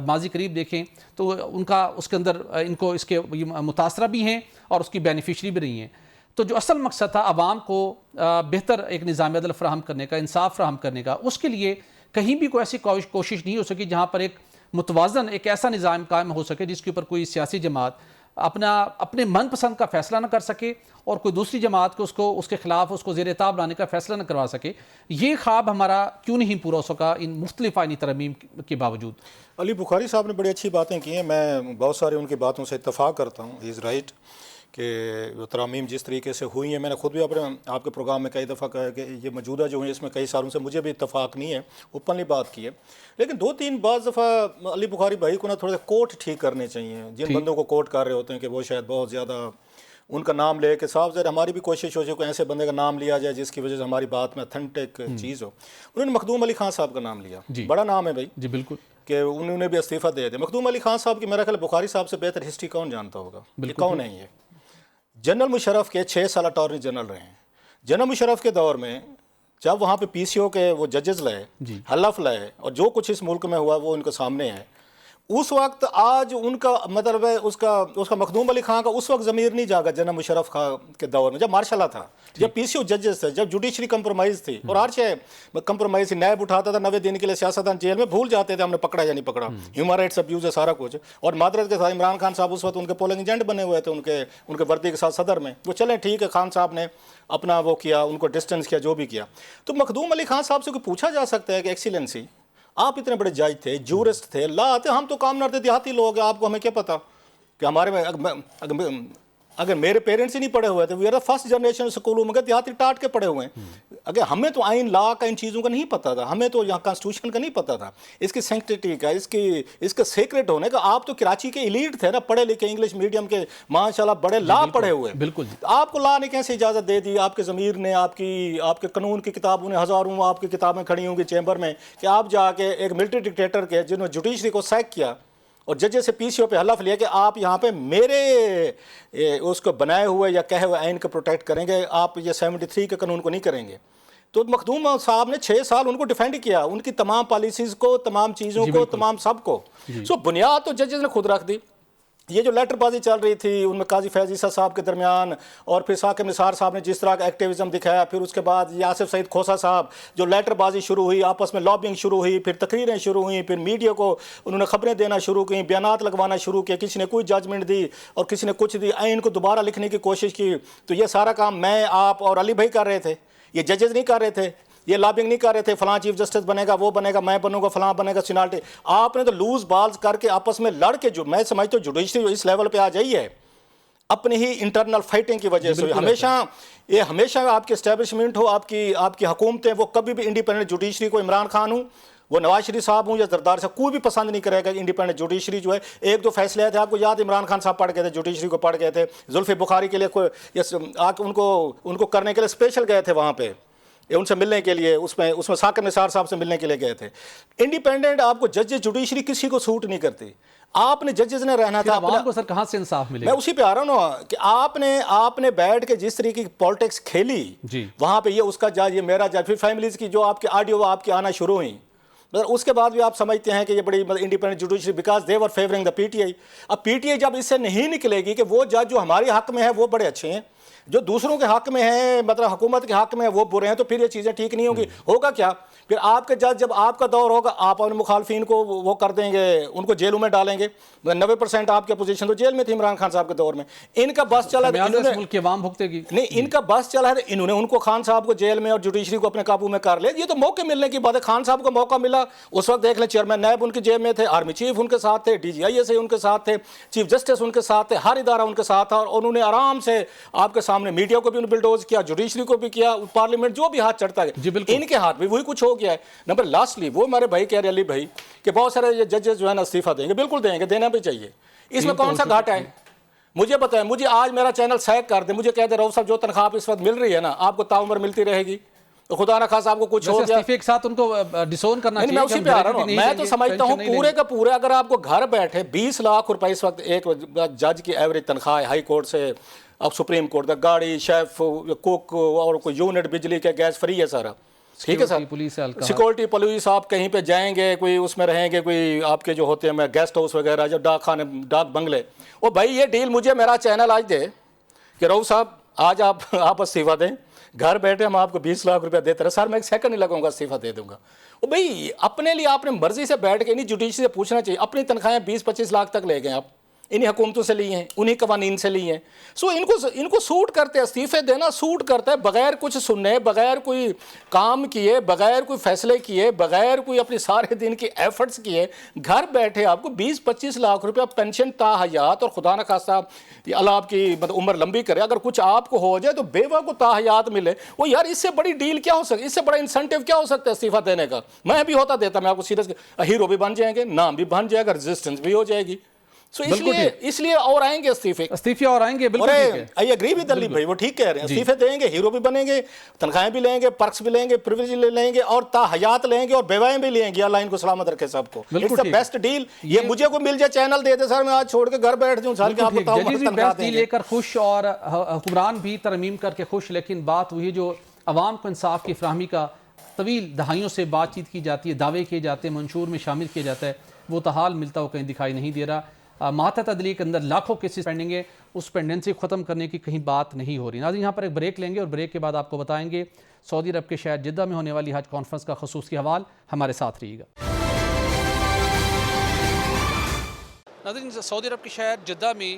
माजी करीब देखें तो उनका उसके अंदर इनको इसके मुतासरा भी हैं और उसकी बेनिफिशरी भी रही हैं। तो जो असल मकसद था आवाम को बेहतर एक निज़ाम अदल फ्राहम करने का, इंसाफ फ्राहम करने का, उसके लिए कहीं भी कोई ऐसी कोशिश नहीं हो सकी जहाँ पर एक मुतवाज़न एक ऐसा निज़ाम कायम हो सके जिसके ऊपर कोई सियासी जमात अपने मनपसंद का फैसला न कर सके और कोई दूसरी जमात को उसके खिलाफ उसको ज़ेर ताब लाने का फैसला न करवा सके। ये ख्वाब हमारा क्यों नहीं पूरा हो सका इन मुख्तलिफ आइनी तरमीम के बावजूद। अली बुखारी साहब ने बड़ी अच्छी बातें की हैं, मैं बहुत सारी उनकी बातों से इत्तफाक करता हूँ। ही इज़ राइट कि वो तरामीम जिस तरीके से हुई हैं, मैंने खुद भी अपने आपके प्रोग्राम में कई दफ़ा कहा कि ये मौजूदा जो है इसमें कई सालों से मुझे भी इत्तफाक नहीं है, ओपनली बात की है। लेकिन 2-3 बाज़ दफ़ा अली बुखारी भाई को ना थोड़े कोट ठीक करने चाहिए। जिन बंदों को कोट कर रहे होते हैं कि वो शायद बहुत ज़्यादा उनका नाम ले के साफ ज़रा हमारी भी कोशिश हो कोई ऐसे बंदे का नाम लिया जाए जिसकी वजह से हमारी बात में अथेंटिक चीज़ हो। उन्होंने मखदूम अली खान साहब का नाम लिया, बड़ा नाम है भाई जी बिल्कुल, कि उन्होंने भी इस्तीफ़ा दे दिया। मखदूम अली खान साहब की मेरा ख्याल बुखारी साहब से बेहतर हिस्ट्री कौन जानता होगा, कौन है ये? जनरल मुशर्रफ के 6 साल अटॉर्नी जनरल रहे हैं। जनरल मुशर्रफ के दौर में जब वहाँ पे पीसीओ के वो जजेस लाए, हलफ लाए और जो कुछ इस मुल्क में हुआ वो उनके सामने है, उस वक्त आज उनका मतलब है उसका मखदूम अली खान का उस वक्त ज़मीर नहीं जागा जनरल मुशर्रफ खान के दौर में, जब मार्शल था, जब पीसीओ जजेस थे, जब जुडिशरी कंप्रोमाइज़ थी और हर शय कंप्रोमाइज़ थी। नैब उठाता था 90 दिन के लिए, सियासतदान जेल में, भूल जाते थे हमने पकड़ा या नहीं पकड़ा, ह्यूमन राइट्स अब्यूज़ है सारा कुछ। और मादरत के साथ इमरान खान साहब उस वक्त उनके पोलिंग एजेंट बने हुए थे उनके वर्दी के साथ सदर में। वो चलें ठीक है, खान साहब ने अपना वो किया, उनको डिस्टेंस किया, जो भी किया। तो मखदूम अली खान साहब से कोई पूछा जा सकता है कि एक्सीलेंसी आप इतने बड़े जज थे, जूरिस्ट थे, ला आते, हम तो काम करते देहाती लोग हैं, आपको हमें क्या पता कि हमारे में अगर मेरे पेरेंट्स ही नहीं पढ़े हुए थे, we are the first generation स्कूलों में देहाती टाट के पढ़े हुए हैं। अगर हमें तो आइन ला का इन चीज़ों का नहीं पता था, हमें तो यहाँ कॉन्स्टिट्यूशन का नहीं पता था, इसकी सैंक्टिटी का, इसके सीक्रेट होने का। आप तो कराची के एलीट थे ना, पढ़े लिखे, इंग्लिश मीडियम के माशाल्लाह बड़े ला पढ़े हुए। बिल्कुल, आपको ला ने कैसे इजाज़त दे दी? आपके ज़मीर ने, आपके कानून की किताबों ने, हज़ारों आपकी किताबें खड़ी होंगी चैम्बर में कि आप जाके एक मिलिट्री डिक्टेटर के जिन्होंने जुडिशरी को सैक किया और जजेस से पीसीओ पे हलफ लिया कि आप यहाँ पे मेरे उसको बनाए हुए या कहे हुए आइन को प्रोटेक्ट करेंगे, आप ये 73 के कानून को नहीं करेंगे। तो मखदूम साहब ने 6 साल उनको डिफेंड किया, उनकी तमाम पॉलिसीज़ को, तमाम चीज़ों को, तमाम सब को। सो बुनियाद तो जजेस ने खुद रख दी। ये जो लेटरबाजी चल रही थी उनमें काजी फैज़ ईसा साहब के दरमियान और फिर साकिब निसार साहब ने जिस तरह का एक्टिविज़म दिखाया, फिर उसके बाद ये आसिफ सईद खोसा साहब जो लेटरबाजी शुरू हुई, आपस में लॉबिंग शुरू हुई, फिर तकरीरें शुरू हुई, फिर मीडिया को उन्होंने खबरें देना शुरू की, बयानात लगवाना शुरू किया, किसी ने कोई जजमेंट दी और किसी ने कुछ दी, आइन को दोबारा लिखने की कोशिश की। तो ये सारा काम मैं, आप और अली भाई कर रहे थे, ये जजेस नहीं कर रहे थे, ये लॉबिंग नहीं कर रहे थे, फलां चीफ जस्टिस बनेगा, वो बनेगा, मैं बनूंगा, फलां बनेगा, सिनाल्टी। आपने तो लूज बॉल्स करके आपस में लड़ के, जो मैं समझता हूँ जुडिशरी इस लेवल पे आ जाइए है अपनी ही इंटरनल फाइटिंग की वजह से। हमेशा आपकी एस्टेब्लिशमेंट हो, आपकी हुकूमतें, वो कभी भी इंडिपेंडेंट जुडिशरी को, इमरान खान हूँ, वो नवाज शरीफ साहब हूँ या जरदार साहब, कोई भी पसंद नहीं करेगा इंडिपेंडेंट जुडिशरी जो है। एक दो फैसले आए थे, आपको याद, इमरान खान साहब पढ़ गए थे, जुडिशरी को पढ़ गए थे, जुल्फ़ी बुखारी के लिए उनको करने के लिए स्पेशल गए थे वहाँ पे, उनसे मिलने के लिए, उसमें साकिब निसार साहब से मिलने के लिए गए थे। इंडिपेंडेंट आपको जजेस जुडिशरी किसी को सूट नहीं करती, आपने जजेस ने रहना था। आपको सर कहाँ से इंसाफ मिलेगा? मैं उसी पे आ रहा हूँ ना कि आपने बैठ के जिस तरीके की पॉलिटिक्स खेली वहाँ पे, ये उसका जज, ये मेरा जज, फिर फैमिलीज की जो आपकी ऑडियो आपकी आना शुरू हुई, मतलब उसके बाद भी आप समझते हैं कि ये बड़ी independent judiciary, because they were favouring the PTI. अब पीटीआई जब इससे नहीं निकलेगी कि वो जज जो हमारे हक में है वो बड़े अच्छे हैं, जो दूसरों के हक में है, मतलब हुकूमत के हक में है वो बुरे हैं, तो फिर ये चीज़ें ठीक नहीं होंगी। होगा क्या? फिर आपके जज, जब आपका दौर होगा, आप अपने मुखालफिन को वो कर देंगे, उनको जेलों में डालेंगे। 90% आपकी अपोजिशन तो जेल में थी इमरान खान साहब के दौर में। इनका बस चला, नहीं, इनका बस चला है, इन्होंने उनको, खान साहब को जेल में और जुडिशरी को अपने काबू में कर लिया। ये तो मौके मिलने की बात है। खान साहब को मौका मिला उस वक्त, देख लें, चेयरमैन नैब उनकी जेब में थे, आर्मी चीफ उनके साथ थे, DGIS उनके साथ थे, चीफ जस्टिस उनके साथ थे, हर इदारा उनके साथ था, और उन्होंने आराम से आपके आपके सामने मीडिया को भी उन्होंने बिल्डोज किया, जुडिशरी को भी किया, पार्लियामेंट जो भी हाथ चढ़ता है इनके हाथ में वही कुछ हो गया है। नंबर लास्टली वो हमारे भाई कह रहे अली भाई कि बहुत सारे ये जजेस जो है ना इस्तीफा देंगे, बिल्कुल देंगे, देना भी चाहिए, इसमें कौन सा घाटा है? मुझे बताएं, मुझे आज मेरा चैनल सैक कर दे, मुझे कह दे रऊफ साहब जो तनख्वाह आप इस वक्त मिल रही है ना आपको ताउम्र मिलती रहेगी, तो खुदा ना खास आपको कुछ हो गया के साथ उनको डिसोन करना चाहिए। मैं उसी पे आ रहा हूँ, मैं तो समझता हूँ पूरे का पूरे अगर आपको घर बैठे 20 लाख रुपए इस वक्त एक जज की एवरेज तनख्वाह है, हाई कोर्ट से अब सुप्रीम कोर्ट तक, गाड़ी, शेफ, कुक और कोई यूनिट बिजली के गैस फ्री है सारा, ठीक है सर, सिक्योरिटी पुलिस, आप कहीं पे जाएंगे कोई उसमें रहेंगे, कोई आपके जो होते हैं मैं गेस्ट हाउस वगैरह, जो डाक खाने, डाक बंगले, ओ भाई ये डील मुझे मेरा चैनल आज दे कि रऊफ साहब आज आप इस्तीफा दें, घर बैठे हम आपको 20 लाख रुपया देते रहे, सर मैं एक सेकंड नहीं लगाऊंगा, इस्तीफा दे दूंगा। ओ भाई अपने लिए आपने मर्जी से बैठ के नहीं, जुडिशरी से पूछना चाहिए, अपनी तनख्वाहें 20-25 लाख तक ले गए आप, इन्हीं हुकूमतों से ली हैं, उन्हीं कवानीन से ली हैं। सो इनको सूट करते, इस्तीफे देना सूट करता है, बगैर कुछ सुनने, बगैर कोई काम किए, बगैर कोई फैसले किए, बगैर कोई अपने सारे दिन की एफर्ट्स किए, घर बैठे आपको 20-25 लाख रुपया पेंशन ताहयात, और खुदा न खास्ता अल्लाह आपकी मतलब उम्र लंबी करे, अगर कुछ आपको हो जाए तो बेवा को ताहयात मिले, वो यार इससे बड़ी डील क्या हो सकती, इससे बड़ा इंसेंटिव क्या हो सकता है इस्तीफा देने का? मैं भी होता देता, मैं आपको सीरियस, हीरो भी बन जाएंगे, नाम भी बन जाएगा, रेजिस्टेंस भी हो जाएगी। So इसलिए और आएंगे इस्तीफे और आएंगे, बिल्कुल आई एग्री विद अली भाई, वो ठीक कह रहे हैं, इस्तीफे देंगे, हीरो भी बनेंगे, तनख्वाहें भी लेंगे, पर्क्स भी लेंगे, प्रिविलेज लेंगे और ताहयात लेंगे और बेवाएं भी लेंगे, अल्लाह इनको सलामत रखे सबको। It's the best deal. ये मुझे को मिल जाए चैनल दे दे सर, मैं आज छोड़ के घर बैठ जाऊं, साल के आप बताओ बेस्ट डील लेकर खुश और हुक्मरान भी तरमीम करके खुश, लेकिन बात वही जो अवाम को इंसाफ की फराहमी का तवील दहाइयों से बातचीत की जाती है, दावे किए जाते हैं, मंशूर में शामिल किया जाता है, वो तहाल मिलता हुआ कहीं दिखाई नहीं दे रहा। मातहत अदली के अंदर लाखों केसेस पेंडिंग है, उस पेंडेंसी ख़त्म करने की कहीं बात नहीं हो रही। नाज़रीन यहाँ पर एक ब्रेक लेंगे और ब्रेक के बाद आपको बताएंगे सऊदी अरब के शहर जिद्दा में होने वाली हज कॉन्फ्रेंस का ख़ुसूसी हवाल। हमारे साथ रहिएगा। नाज़रीन सऊदी अरब के शहर जिद्दा में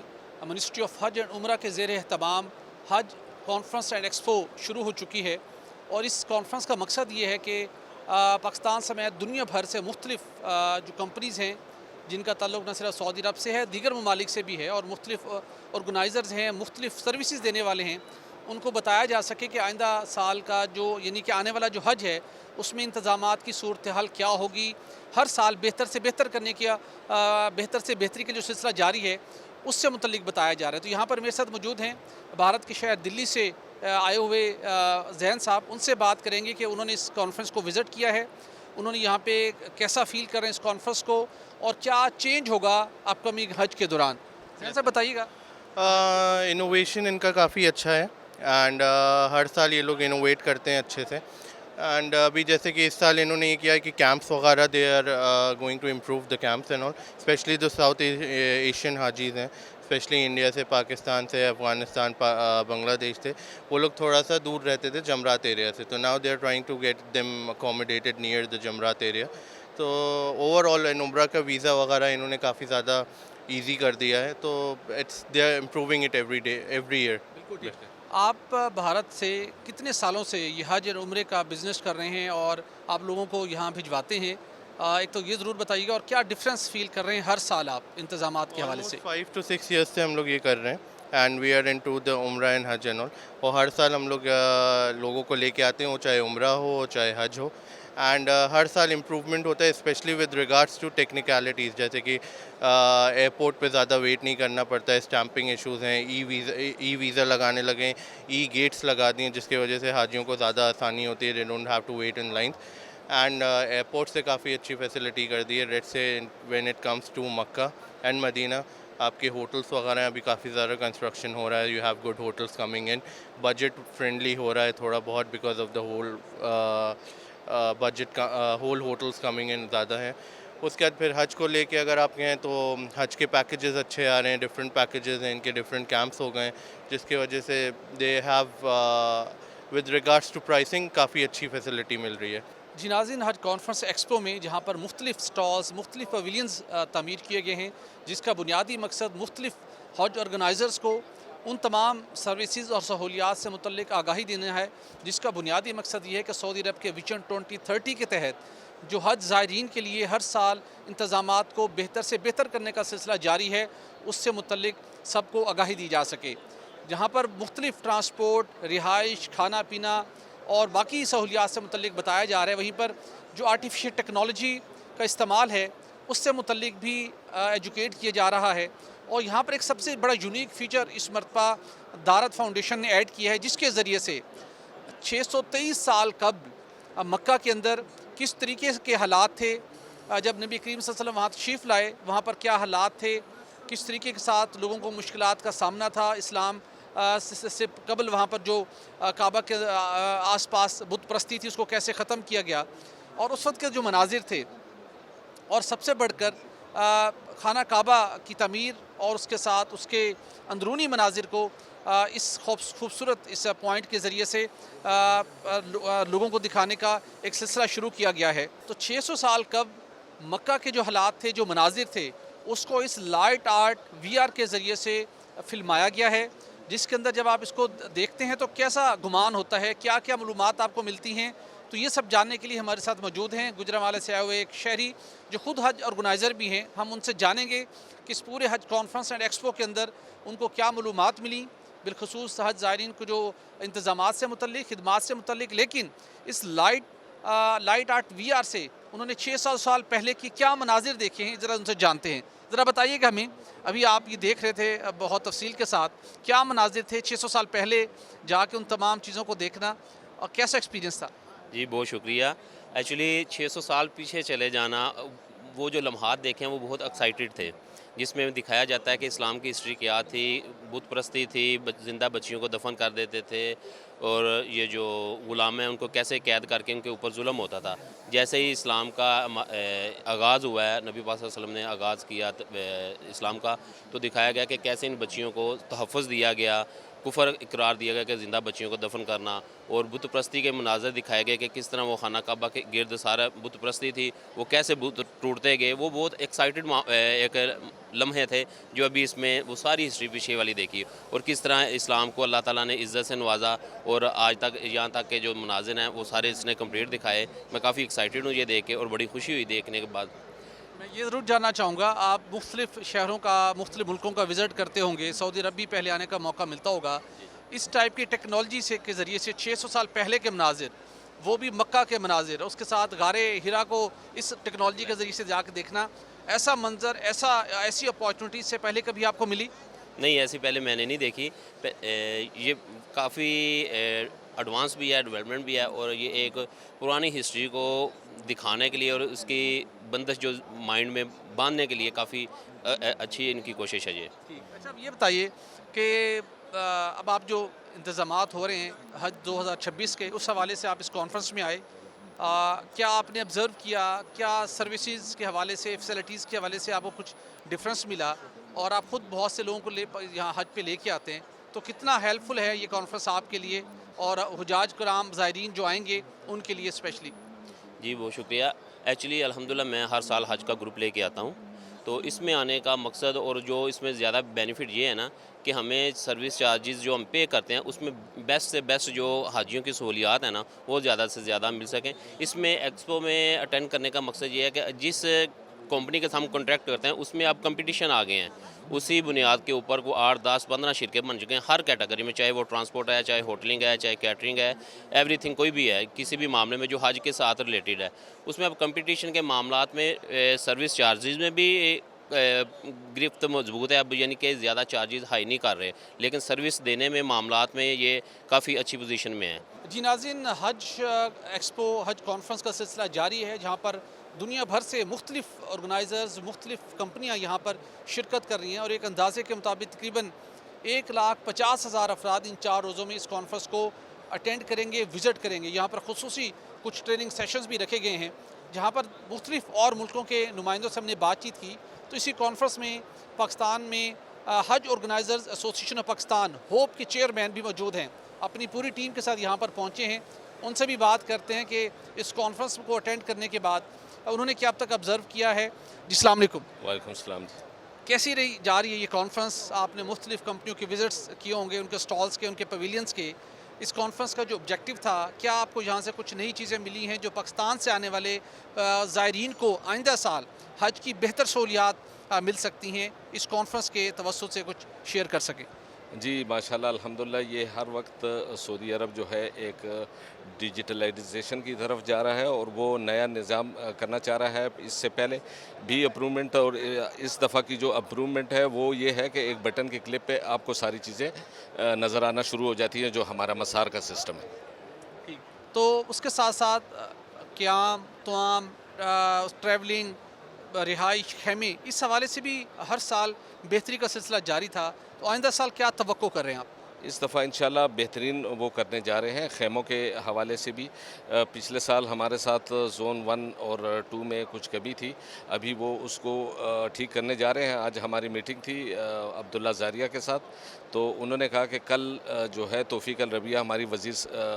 मिनिस्ट्री ऑफ हज एंड उम्रा के ज़ेर एहतमाम हज कॉन्फ्रेंस एंड एक्सपो शुरू हो चुकी है, और इस कॉन्फ्रेंस का मकसद ये है कि पाकिस्तान समेत दुनिया भर से मुख्तलिफ जो कंपनीज़ हैं जिनका ताल्लुक़ न सिर्फ सऊदी अरब से है, दीगर ममालिक से भी है, और मुख्तलिफ ऑर्गेनाइज़र्स हैं, मुख्तलिफ सर्विसेज देने वाले हैं, उनको बताया जा सके कि आइंदा साल का जो यानी कि आने वाला जो हज है उसमें इंतज़ामात की सूरत हाल क्या होगी, हर साल बेहतर से बेहतर करने की बेहतर से बेहतरी का जो सिलसिला जारी है उससे मुतल्लिक बताया जा रहा है। तो यहाँ पर मेरे साथ मौजूद हैं भारत के शहर दिल्ली से आए हुए जहन साहब, उनसे बात करेंगे कि उन्होंने इस कॉन्फ्रेंस को विज़िट किया है, उन्होंने यहाँ पे कैसा फ़ील कर रहे हैं इस कॉन्फ्रेंस को, और क्या चेंज होगा अपकमिंग हज के दौरान, ऐसा बताइएगा। इनोवेशन इनका काफ़ी अच्छा है, एंड हर साल ये लोग इनोवेट करते हैं अच्छे से, एंड अभी जैसे कि इस साल इन्होंने ये किया है कि कैंप्स वगैरह they are going to improve the camps and all, specially जो साउथ एशियन हाजीज़ हैं, स्पेशली इंडिया से, पाकिस्तान से, अफ़गानिस्तान, बांग्लादेश से, वो लोग थोड़ा सा दूर रहते थे जमरात एरिया से, तो now they are trying to get them accommodated near the Jamarat area. तो ओवरऑल उम्रा का वीज़ा वगैरह इन्होंने काफ़ी ज़्यादा इजी कर दिया है, तो it's they are improving it every year. आप भारत से कितने सालों से ये हज और उम्रे का बिज़नेस कर रहे हैं और आप लोगों को यहाँ भिजवाते हैं, एक तो ये ज़रूर बताइएगा, और क्या डिफरेंस फील कर रहे हैं हर साल आप इंतज़ामात के हवाले से? 5 to 6 years से हम लोग ये कर रहे हैं, and we are into the उम्रा एंड हज एंड ऑल, और हर साल हम लोग लोगों को लेके आते हैं, वो चाहे उम्रा हो चाहे हज हो, एंड हर साल इम्प्रूवमेंट होता है, specially with regards to technicalities, जैसे कि एयरपोर्ट पे ज़्यादा वेट नहीं करना पड़ता है, स्टैंपिंग इश्यूज़ हैं, ई वीज़ा लगाने लगे, ई गेट्स लगा दिए जिसकी वजह से हाजियों को ज़्यादा आसानी होती है, they don't have to wait in line, and airport से काफ़ी अच्छी फैसिलिटी कर दी है। रेट से when it comes to Mecca and Medina, आपके होटल्स वगैरह अभी काफ़ी ज़्यादा कंस्ट्रक्शन हो रहा है, you have good hotels coming in, budget friendly हो रहा है थोड़ा बहुत, because of the whole budget का होल होटल्स कमिंग इन ज़्यादा है। उसके बाद फिर हज को लेके अगर आप कहें तो हज के पैकेजेस अच्छे आ रहे हैं, डिफरेंट पैकेजेस हैं, इनके डिफरेंट कैंप्स हो गए, जिसकी वजह से they have with regards to pricing काफ़ी अच्छी फैसिलिटी मिल रही है। जी नाज़रीन, हज कॉन्फ्रेंस एक्सपो में जहाँ पर मुख्तलिफ स्टॉल्स, मुख्तलिफ पवेलियंस तामीर किए गए हैं, जिसका बुनियादी मकसद मुख्तलिफ हज ऑर्गेनाइज़र्स को उन तमाम सर्विसेज और सहूलियात से मुतल्लिक आगाही देना है, जिसका बुनियादी मकसद ये है कि सऊदी अरब के विजन 2030 के तहत जो हज ज़ायरीन के लिए हर साल इंतज़ामात को बेहतर से बेहतर करने का सिलसिला जारी है, उससे मुतल्लिक सबको आगाही दी जा सके। जहाँ पर मुख्तलिफ ट्रांसपोर्ट, रिहाइश, खाना पीना और बाकी सहूलियात से मुतल्लिक बताया जा रहा है। वहीं पर जो आर्टिफिशियल टेक्नोलॉजी का इस्तेमाल है उससे मुतल्लिक भी एजुकेट किया जा रहा है। और यहाँ पर एक सबसे बड़ा यूनिक फ़ीचर इस मरतबा दारत फाउंडेशन ने ऐड किया है, जिसके ज़रिए से 623 साल कबल मक्का के अंदर किस तरीके के हालात थे, जब नबी करीम सल्लल्लाहु अलैहि वसल्लम वहाँ तशरीफ़ लाए, वहाँ पर क्या हालात थे, किस तरीके के साथ लोगों को मुश्किलात का सामना था। इस्लाम से कबल वहाँ पर जो काबा के आसपास बुत परस्ती थी उसको कैसे ख़त्म किया गया, और उस वक्त के जो मनाजिर थे, और सबसे बढ़कर खाना काबा की तमीर और उसके साथ उसके अंदरूनी मनाजिर को इस खूबसूरत इस पॉइंट के ज़रिए से लोगों को दिखाने का एक सिलसिला शुरू किया गया है। तो 600 साल कब मक्का के जो हालात थे, जो मनाजिर थे, उसको इस लाइट आर्ट VR के ज़रिए से फिल्माया गया है, जिसके अंदर जब आप इसको देखते हैं तो कैसा गुमान होता है, क्या क्या मालूमात आपको मिलती हैं। तो ये सब जानने के लिए हमारे साथ मौजूद हैं गुजरांवाले से आए हुए एक शहरी जो खुद हज ऑर्गेनाइज़र भी हैं। हम उनसे जानेंगे कि इस पूरे हज कॉन्फ्रेंस एंड एक्सपो के अंदर उनको क्या मालूमात मिली, बिलखसूस हज ज़ायरीन को जो इंतज़ामात से मुतल्लिक, खिदमात से मुतल्लिक, लेकिन इस लाइट आर्ट VR से उन्होंने 600 साल पहले की क्या मनाजिर देखे हैं, ज़रा उनसे जानते हैं। ज़रा बताइएगा हमें, अभी आप ये देख रहे थे बहुत तफसील के साथ, क्या मनाजिर थे 600 साल पहले जाके उन तमाम चीज़ों को देखना, और कैसा एक्सपीरियंस था? जी बहुत शुक्रिया। एक्चुअली 600 साल पीछे चले जाना, वो जो लम्हात देखे हैं वो बहुत एक्साइटेड थे, जिसमें दिखाया जाता है कि इस्लाम की हिस्ट्री क्या थी। बुत परस्ती थी, ज़िंदा बच्चियों को दफन कर देते थे, और ये जो ग़ुलाम हैं उनको कैसे कैद करके उनके ऊपर जुल्म होता था। जैसे ही इस्लाम का आगाज़ हुआ है, नबी पाक सल्लल्लाहु अलैहि वसल्लम ने आगाज़ किया इस्लाम का, तो दिखाया गया कि कैसे इन बच्चियों को तहफ़्फ़ुज़ दिया गया, कुफर इकरार दिया गया कि ज़िंदा बच्चियों को दफन करना, और बुत परस्ती के मनाज़र दिखाए गए कि किस तरह वो खाना काबा के गिर्द सारा बुत परस्ती थी, वो कैसे बुत टूटते गए। वो बहुत एक्साइटेड एक लम्हे थे जो अभी इसमें वो सारी हिस्ट्री पीछे वाली देखी, और किस तरह इस्लाम को अल्लाह ताला ने इज़्ज़त से नवाजा, और आज तक यहाँ तक के जो मनाज़िर हैं वो सारे इसने कंप्लीट दिखाए। मैं काफ़ी एक्साइटेड हूँ ये देख के, और बड़ी खुशी हुई देखने के बाद। मैं ये ज़रूर जानना चाहूँगा, आप मुख्तलिफ़ शहरों का, मुख्तलिफ़ मुल्कों का विज़िट करते होंगे, सऊदी अरब भी पहले आने का मौका मिलता होगा। इस टाइप की टेक्नोलॉजी से के ज़रिए से 600 साल पहले के मनाजिर, वो भी मक्का के मनाजिर, उसके साथ गारे हिरा को इस टेक्नोलॉजी के ज़रिए से जाकर देखना, ऐसा मंजर, ऐसी अपॉर्चुनिटी से पहले कभी आपको मिली? नहीं, ऐसी पहले मैंने नहीं देखी। ये काफ़ी एडवांस भी है, डेवलपमेंट भी है, और ये एक पुरानी हिस्ट्री को दिखाने के लिए और उसकी बंदिश जो माइंड में बांधने के लिए काफ़ी अच्छी इनकी कोशिश है ये। अच्छा, अब ये बताइए कि अब आप जो इंतज़ामात हो रहे हैं हज 2026 के, उस हवाले से आप इस कॉन्फ्रेंस में आए, क्या आपने ऑब्ज़र्व किया, क्या सर्विसेज के हवाले से, फैसिलिटीज़ के हवाले से आपको कुछ डिफरेंस मिला, और आप ख़ुद बहुत से लोगों को यहाँ हज पे लेके आते हैं, तो कितना हेल्पफुल है ये कॉन्फ्रेंस आपके लिए और हुजाज कराम ज़ायरीन जो आएंगे उनके लिए स्पेशली? जी बहुत शुक्रिया। एक्चुअली अल्हम्दुलिल्लाह मैं हर साल हज का ग्रुप लेके आता हूँ, तो इसमें आने का मकसद और जो इसमें ज़्यादा बेनिफिट ये है ना कि हमें सर्विस चार्जेस जो हम पे करते हैं उसमें बेस्ट से बेस्ट जो हाजियों की सहूलियात है ना वो ज़्यादा से ज़्यादा मिल सकें। इसमें एक्सपो में अटेंड करने का मकसद ये है कि जिस कंपनी के साथ हम कॉन्ट्रैक्ट करते हैं उसमें अब कंपटीशन आ गए हैं, उसी बुनियाद के ऊपर को 8, 10, 15 शिरकत बन चुके हैं हर कैटेगरी में, चाहे वो ट्रांसपोर्ट है, चाहे होटलिंग है, चाहे कैटरिंग है, एवरीथिंग कोई भी है, किसी भी मामले में जो हज के साथ रिलेटेड है। उसमें अब कंपटीशन के मामलात में सर्विस चार्जेस में भी गिरफ्त मजबूत है अब, यानी कि ज़्यादा चार्जेस हाई नहीं कर रहे, लेकिन सर्विस देने में मामलात में ये काफ़ी अच्छी पोजीशन में है। जी नाज़रीन, हज एक्सपो, हज कॉन्फ्रेंस का सिलसिला जारी है, जहाँ पर दुनिया भर से मुख्तलिफ़ ऑर्गेनाइज़र्स, मुख्तलिफ़ कंपनियाँ यहाँ पर शिरकत कर रही हैं, और एक अंदाजे के मुताबिक तकरीबन 1,50,000 अफराद इन 4 रोज़ों में इस कॉन्फ्रेंस को अटेंड करेंगे, विज़िट करेंगे। यहाँ पर खुसूसी कुछ ट्रेनिंग सेशंस भी रखे गए हैं, जहाँ पर मुख्तलिफ़ और मुल्कों के नुमाइंदों से हमने बातचीत की। तो इसी कॉन्फ्रेंस में पाकिस्तान में हज organisers association of Pakistan, hope के चेयरमैन भी मौजूद हैं, अपनी पूरी टीम के साथ यहाँ पर पहुँचे हैं। उनसे भी बात करते हैं कि इस कॉन्फ्रेंस को अटेंड करने के बाद उन्होंने क्या अब तक ऑब्ज़र्व किया है। जी अस्सलाम वालेकुम। वालेकुम सलाम। कैसी रही जा रही है ये कॉन्फ्रेंस? आपने मुख्तलिफ़ कंपनियों के विज़िट्स किए होंगे, उनके स्टॉल्स के, उनके पवेलियंस के। इस कॉन्फ्रेंस का जो ऑब्जेक्टिव था, क्या आपको यहाँ से कुछ नई चीज़ें मिली हैं जो पाकिस्तान से आने वाले ज़ायरीन को आइंदा साल हज की बेहतर सहूलियात मिल सकती हैं, इस कॉन्फ्रेंस के तवस्सुत से कुछ शेयर कर सकें? जी माशाल्लाह अल्हम्दुलिल्लाह, ये हर वक्त सऊदी अरब जो है एक डिजिटलाइजेशन की तरफ जा रहा है और वो नया निज़ाम करना चाह रहा है। इससे पहले भी अप्रूवमेंट और इस दफ़ा की जो अप्रूवमेंट है वो ये है कि एक बटन के क्लिक पे आपको सारी चीज़ें नज़र आना शुरू हो जाती हैं, जो हमारा मसार का सिस्टम है। ठीक। तो उसके साथ साथ क़याम, तमाम ट्रैवलिंग, रिहाइश, खेमे, इस हवाले से भी हर साल बेहतरी का सिलसिला जारी था। तो आइंदा साल क्या तवक्को कर रहे हैं आप? इस दफ़ा इंशाल्लाह बेहतरीन वो करने जा रहे हैं। खेमों के हवाले से भी पिछले साल हमारे साथ ज़ोन 1 और 2 में कुछ कमी थी, अभी वो उसको ठीक करने जा रहे हैं। आज हमारी मीटिंग थी अब्दुल्ला ज़ारिया के साथ, तो उन्होंने कहा कि कल जो है तौफ़ीक अल रबिया हमारी वज़ीर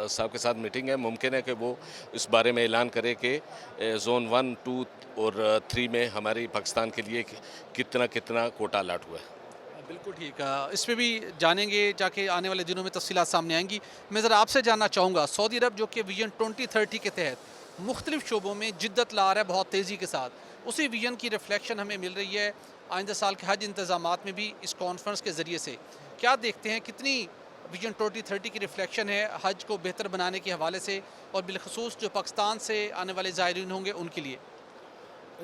साहब के साथ मीटिंग है, मुमकिन है कि वो इस बारे में ऐलान करे कि ज़ोन 1, 2 और 3 में हमारी पाकिस्तान के लिए कितना कितना कोटा अलाट हुआ है। बिल्कुल ठीक है, इस पे भी जानेंगे जाके, आने वाले दिनों में तफसीलात सामने आएंगी। मैं ज़रा आपसे जानना चाहूँगा, सऊदी अरब जो कि विजन 2030 के तहत मुख्तलिफ शोबों में जिद्दत ला रहा है बहुत तेज़ी के साथ, उसी विजन की रिफ्लेक्शन हमें मिल रही है आइंदा साल के हज इंतज़ामात में भी इस कॉन्फ्रेंस के ज़रिए से। क्या देखते हैं कितनी विजन 2030 की रिफ्लेक्शन है हज को बेहतर बनाने के हवाले से, और बिलखसूस जो पाकिस्तान से आने वाले ज़ायरीन होंगे उनके लिए?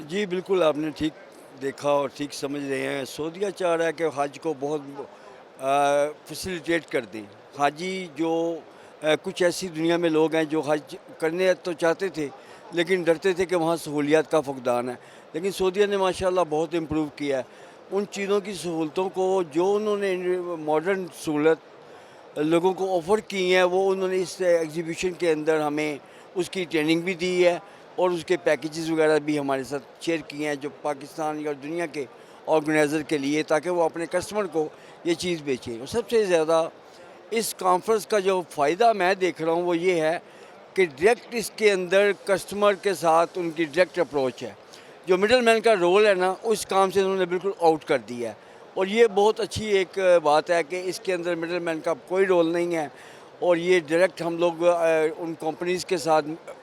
जी बिल्कुल, आपने ठीक देखा और ठीक समझ रहे हैं। सऊदीया चाह रहा है कि हज को बहुत फैसिलिटेट कर दें। हाजी जो कुछ ऐसी दुनिया में लोग हैं जो हज करने तो चाहते थे लेकिन डरते थे कि वहाँ सहूलियात का फुकदान है, लेकिन सऊदीया ने माशाल्लाह बहुत इम्प्रूव किया है। उन चीज़ों की सहूलतों को जो उन्होंने मॉडर्न सहूलत लोगों को ऑफ़र की हैं, वो उन्होंने इस एग्ज़िबिशन के अंदर हमें उसकी ट्रेनिंग भी दी है और उसके पैकेजेस वगैरह भी हमारे साथ शेयर किए हैं, जो पाकिस्तान और दुनिया के ऑर्गेनाइज़र के लिए, ताकि वो अपने कस्टमर को ये चीज़ बेचें। और सबसे ज़्यादा इस कॉन्फ्रेंस का जो फ़ायदा मैं देख रहा हूँ वो ये है कि डायरेक्ट इसके अंदर कस्टमर के साथ उनकी डायरेक्ट अप्रोच है। जो मिडल मैन का रोल है ना, उस काम से उन्होंने बिल्कुल आउट कर दिया है, और ये बहुत अच्छी एक बात है कि इसके अंदर मिडल मैन का कोई रोल नहीं है, और ये डायरेक्ट हम लोग उन कंपनीज़ के साथ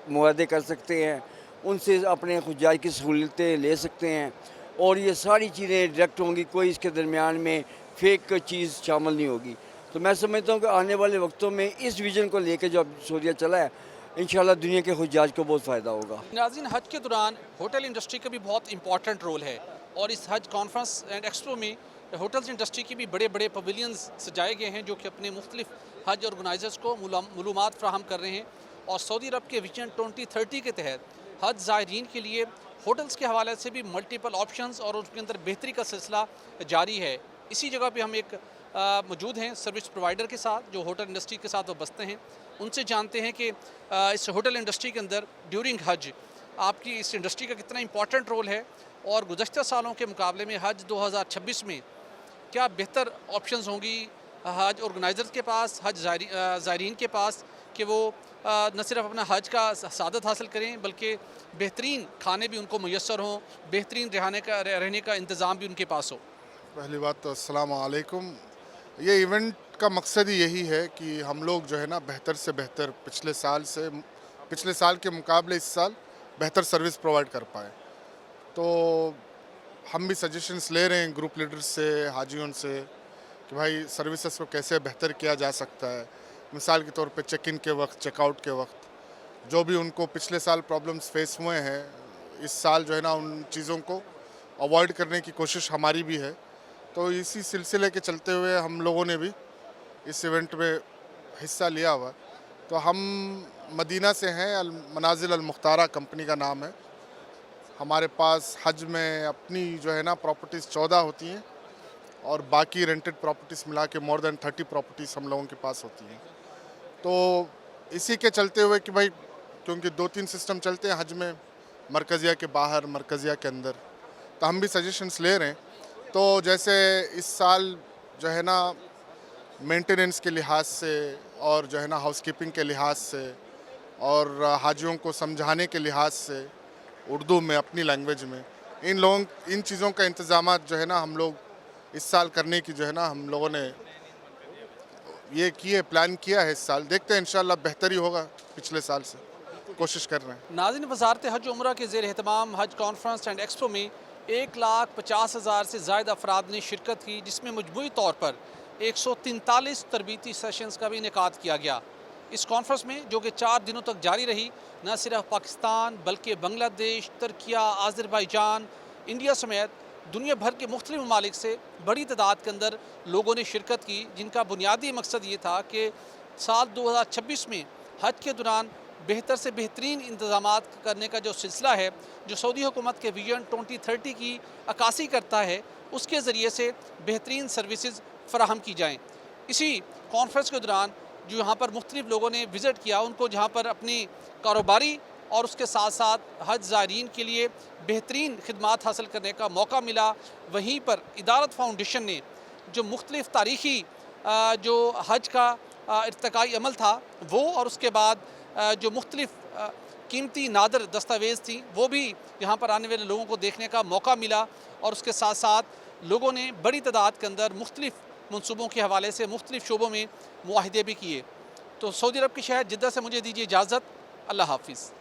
मुआहदे कर सकते हैं, उनसे अपने खुजाई की सहूलतें ले सकते हैं, और ये सारी चीज़ें डायरेक्ट होंगी, कोई इसके दरमियान में फेक चीज़ शामिल नहीं होगी। तो मैं समझता हूँ कि आने वाले वक्तों में इस विज़न को लेकर जो अब सऊदीया चला है, इंशाल्लाह दुनिया के खुजाज को बहुत फ़ायदा होगा। नाज़रीन, हज के दौरान होटल इंडस्ट्री का भी बहुत इंपॉर्टेंट रोल है, और इस हज कॉन्फ्रेंस एंड एक्सपो में होटल्स इंडस्ट्री के भी बड़े बड़े पवेलियंस सजाए गए हैं जो कि अपने मुख्तलिफ हज ऑर्गेनाइजर्स को मालूमात फ्राहम कर रहे हैं। और सऊदी अरब के विजन 2030 के तहत हज ज़ायरीन के लिए होटल्स के हवाले से भी मल्टीपल ऑप्शंस और उसके अंदर बेहतरी का सिलसिला जारी है। इसी जगह पे हम एक मौजूद हैं सर्विस प्रोवाइडर के साथ जो होटल इंडस्ट्री के साथ वो बसते हैं। उनसे जानते हैं कि इस होटल इंडस्ट्री के अंदर ड्यूरिंग हज आपकी इस इंडस्ट्री का कितना इंपॉर्टेंट रोल है, और गुज़श्ता सालों के मुकाबले में हज 2026 में क्या बेहतर ऑप्शंस होंगी हज ऑर्गेनाइजर्स के पास, हज ज़ायरीन के पास, कि वो न सिर्फ अपना हज का सादत हासिल करें बल्कि बेहतरीन खाने भी उनको मुयस्सर हों, बेहतरीन रहने का इंतज़ाम भी उनके पास हो। पहली बात तो अस्सलाम वालेकुम। ये इवेंट का मकसद ही यही है कि हम लोग जो है ना बेहतर से बेहतर पिछले साल के मुकाबले इस साल बेहतर सर्विस प्रोवाइड कर पाए। तो हम भी सजेशंस ले रहे हैं ग्रुप लीडर्स से, हाजियों से, कि भाई सर्विसेज को कैसे बेहतर किया जा सकता है। मिसाल के तौर पे चेक इन के वक्त, चेकआउट के वक्त जो भी उनको पिछले साल प्रॉब्लम्स फेस हुए हैं, इस साल जो है ना उन चीज़ों को अवॉइड करने की कोशिश हमारी भी है। तो इसी सिलसिले के चलते हुए हम लोगों ने भी इस इवेंट में हिस्सा लिया हुआ। तो हम मदीना से हैं, मनाजिल अल मुख्तारा कंपनी का नाम है। हमारे पास हज में अपनी जो है ना प्रॉपर्टीज़ 14 होती हैं, और बाकी रेंटेड प्रॉपर्टीज़ मिला के मोर देन 30 प्रॉपर्टीज़ हम लोगों के पास होती हैं। तो इसी के चलते हुए कि भाई क्योंकि 2-3 सिस्टम चलते हैं हज में, मरकज़िया के बाहर, मरकज़िया के अंदर, तो हम भी सजेशंस ले रहे हैं। तो जैसे इस साल जो है ना मेंटेनेंस के लिहाज से और जो है ना हाउसकीपिंग के लिहाज से और हाजियों को समझाने के लिहाज से उर्दू में, अपनी लैंग्वेज में, इन चीज़ों का इंतज़ाम जो है ना हम लोग इस साल करने की जो है ना हम लोगों ने ये प्लान किया है। इस साल देखते हैं इंशाल्लाह बेहतर ही होगा, पिछले साल से कोशिश कर रहे हैं। नाज़रीन, वज़ारत हज उम्रा के ज़ेर एहतमाम हज कॉन्फ्रेंस एंड एक्सपो में 1,50,000 से ज़ायद अफराद ने शिरकत की, जिसमें मजमूई तौर पर 143 तरबीती सेशंस का भी इनेकाद किया गया। इस कॉन्फ्रेंस में, जो कि 4 दिनों तक जारी रही, न सिर्फ पाकिस्तान बल्कि बांग्लादेश, तुर्किया, आज़रबाईजान, इंडिया समेत दुनिया भर के मुख्तलिफ ममालिक से बड़ी तादाद के अंदर लोगों ने शिरकत की, जिनका बुनियादी मकसद ये था कि साल 2026 में हज के दौरान बेहतर से बेहतरीन इंतज़ामात करने का जो सिलसिला है, जो सऊदी हुकूमत के विजन 2030 की अक्कासी करता है, उसके ज़रिए से बेहतरीन सर्विसेज फ़राहम की जाएँ। इसी कॉन्फ्रेंस के दौरान जो यहाँ पर मुख्तलिफ लोगों ने विज़िट किया, उनको जहाँ पर अपनी कारोबारी और उसके साथ साथ हज ज़ायरीन के लिए बेहतरीन खिदमात हासिल करने का मौका मिला। वहीं पर इदारत फाउंडेशन ने जो मुख्तलिफ तारीख़ी जो हज का इर्तिकाई अमल था वो, और उसके बाद जो मुख्तलिफ कीमती नादर दस्तावेज़ थी वो भी यहाँ पर आने वाले लोगों को देखने का मौका मिला। और उसके साथ साथ लोगों ने बड़ी तादाद के अंदर मुख्तलिफ मंसूबों के हवाले से मुख्तलिफ शोबों में मुआहिदे भी किए। तो सऊदी अरब के शहर जिद्दा से मुझे दीजिए इजाज़त। अल्लाह हाफिज़।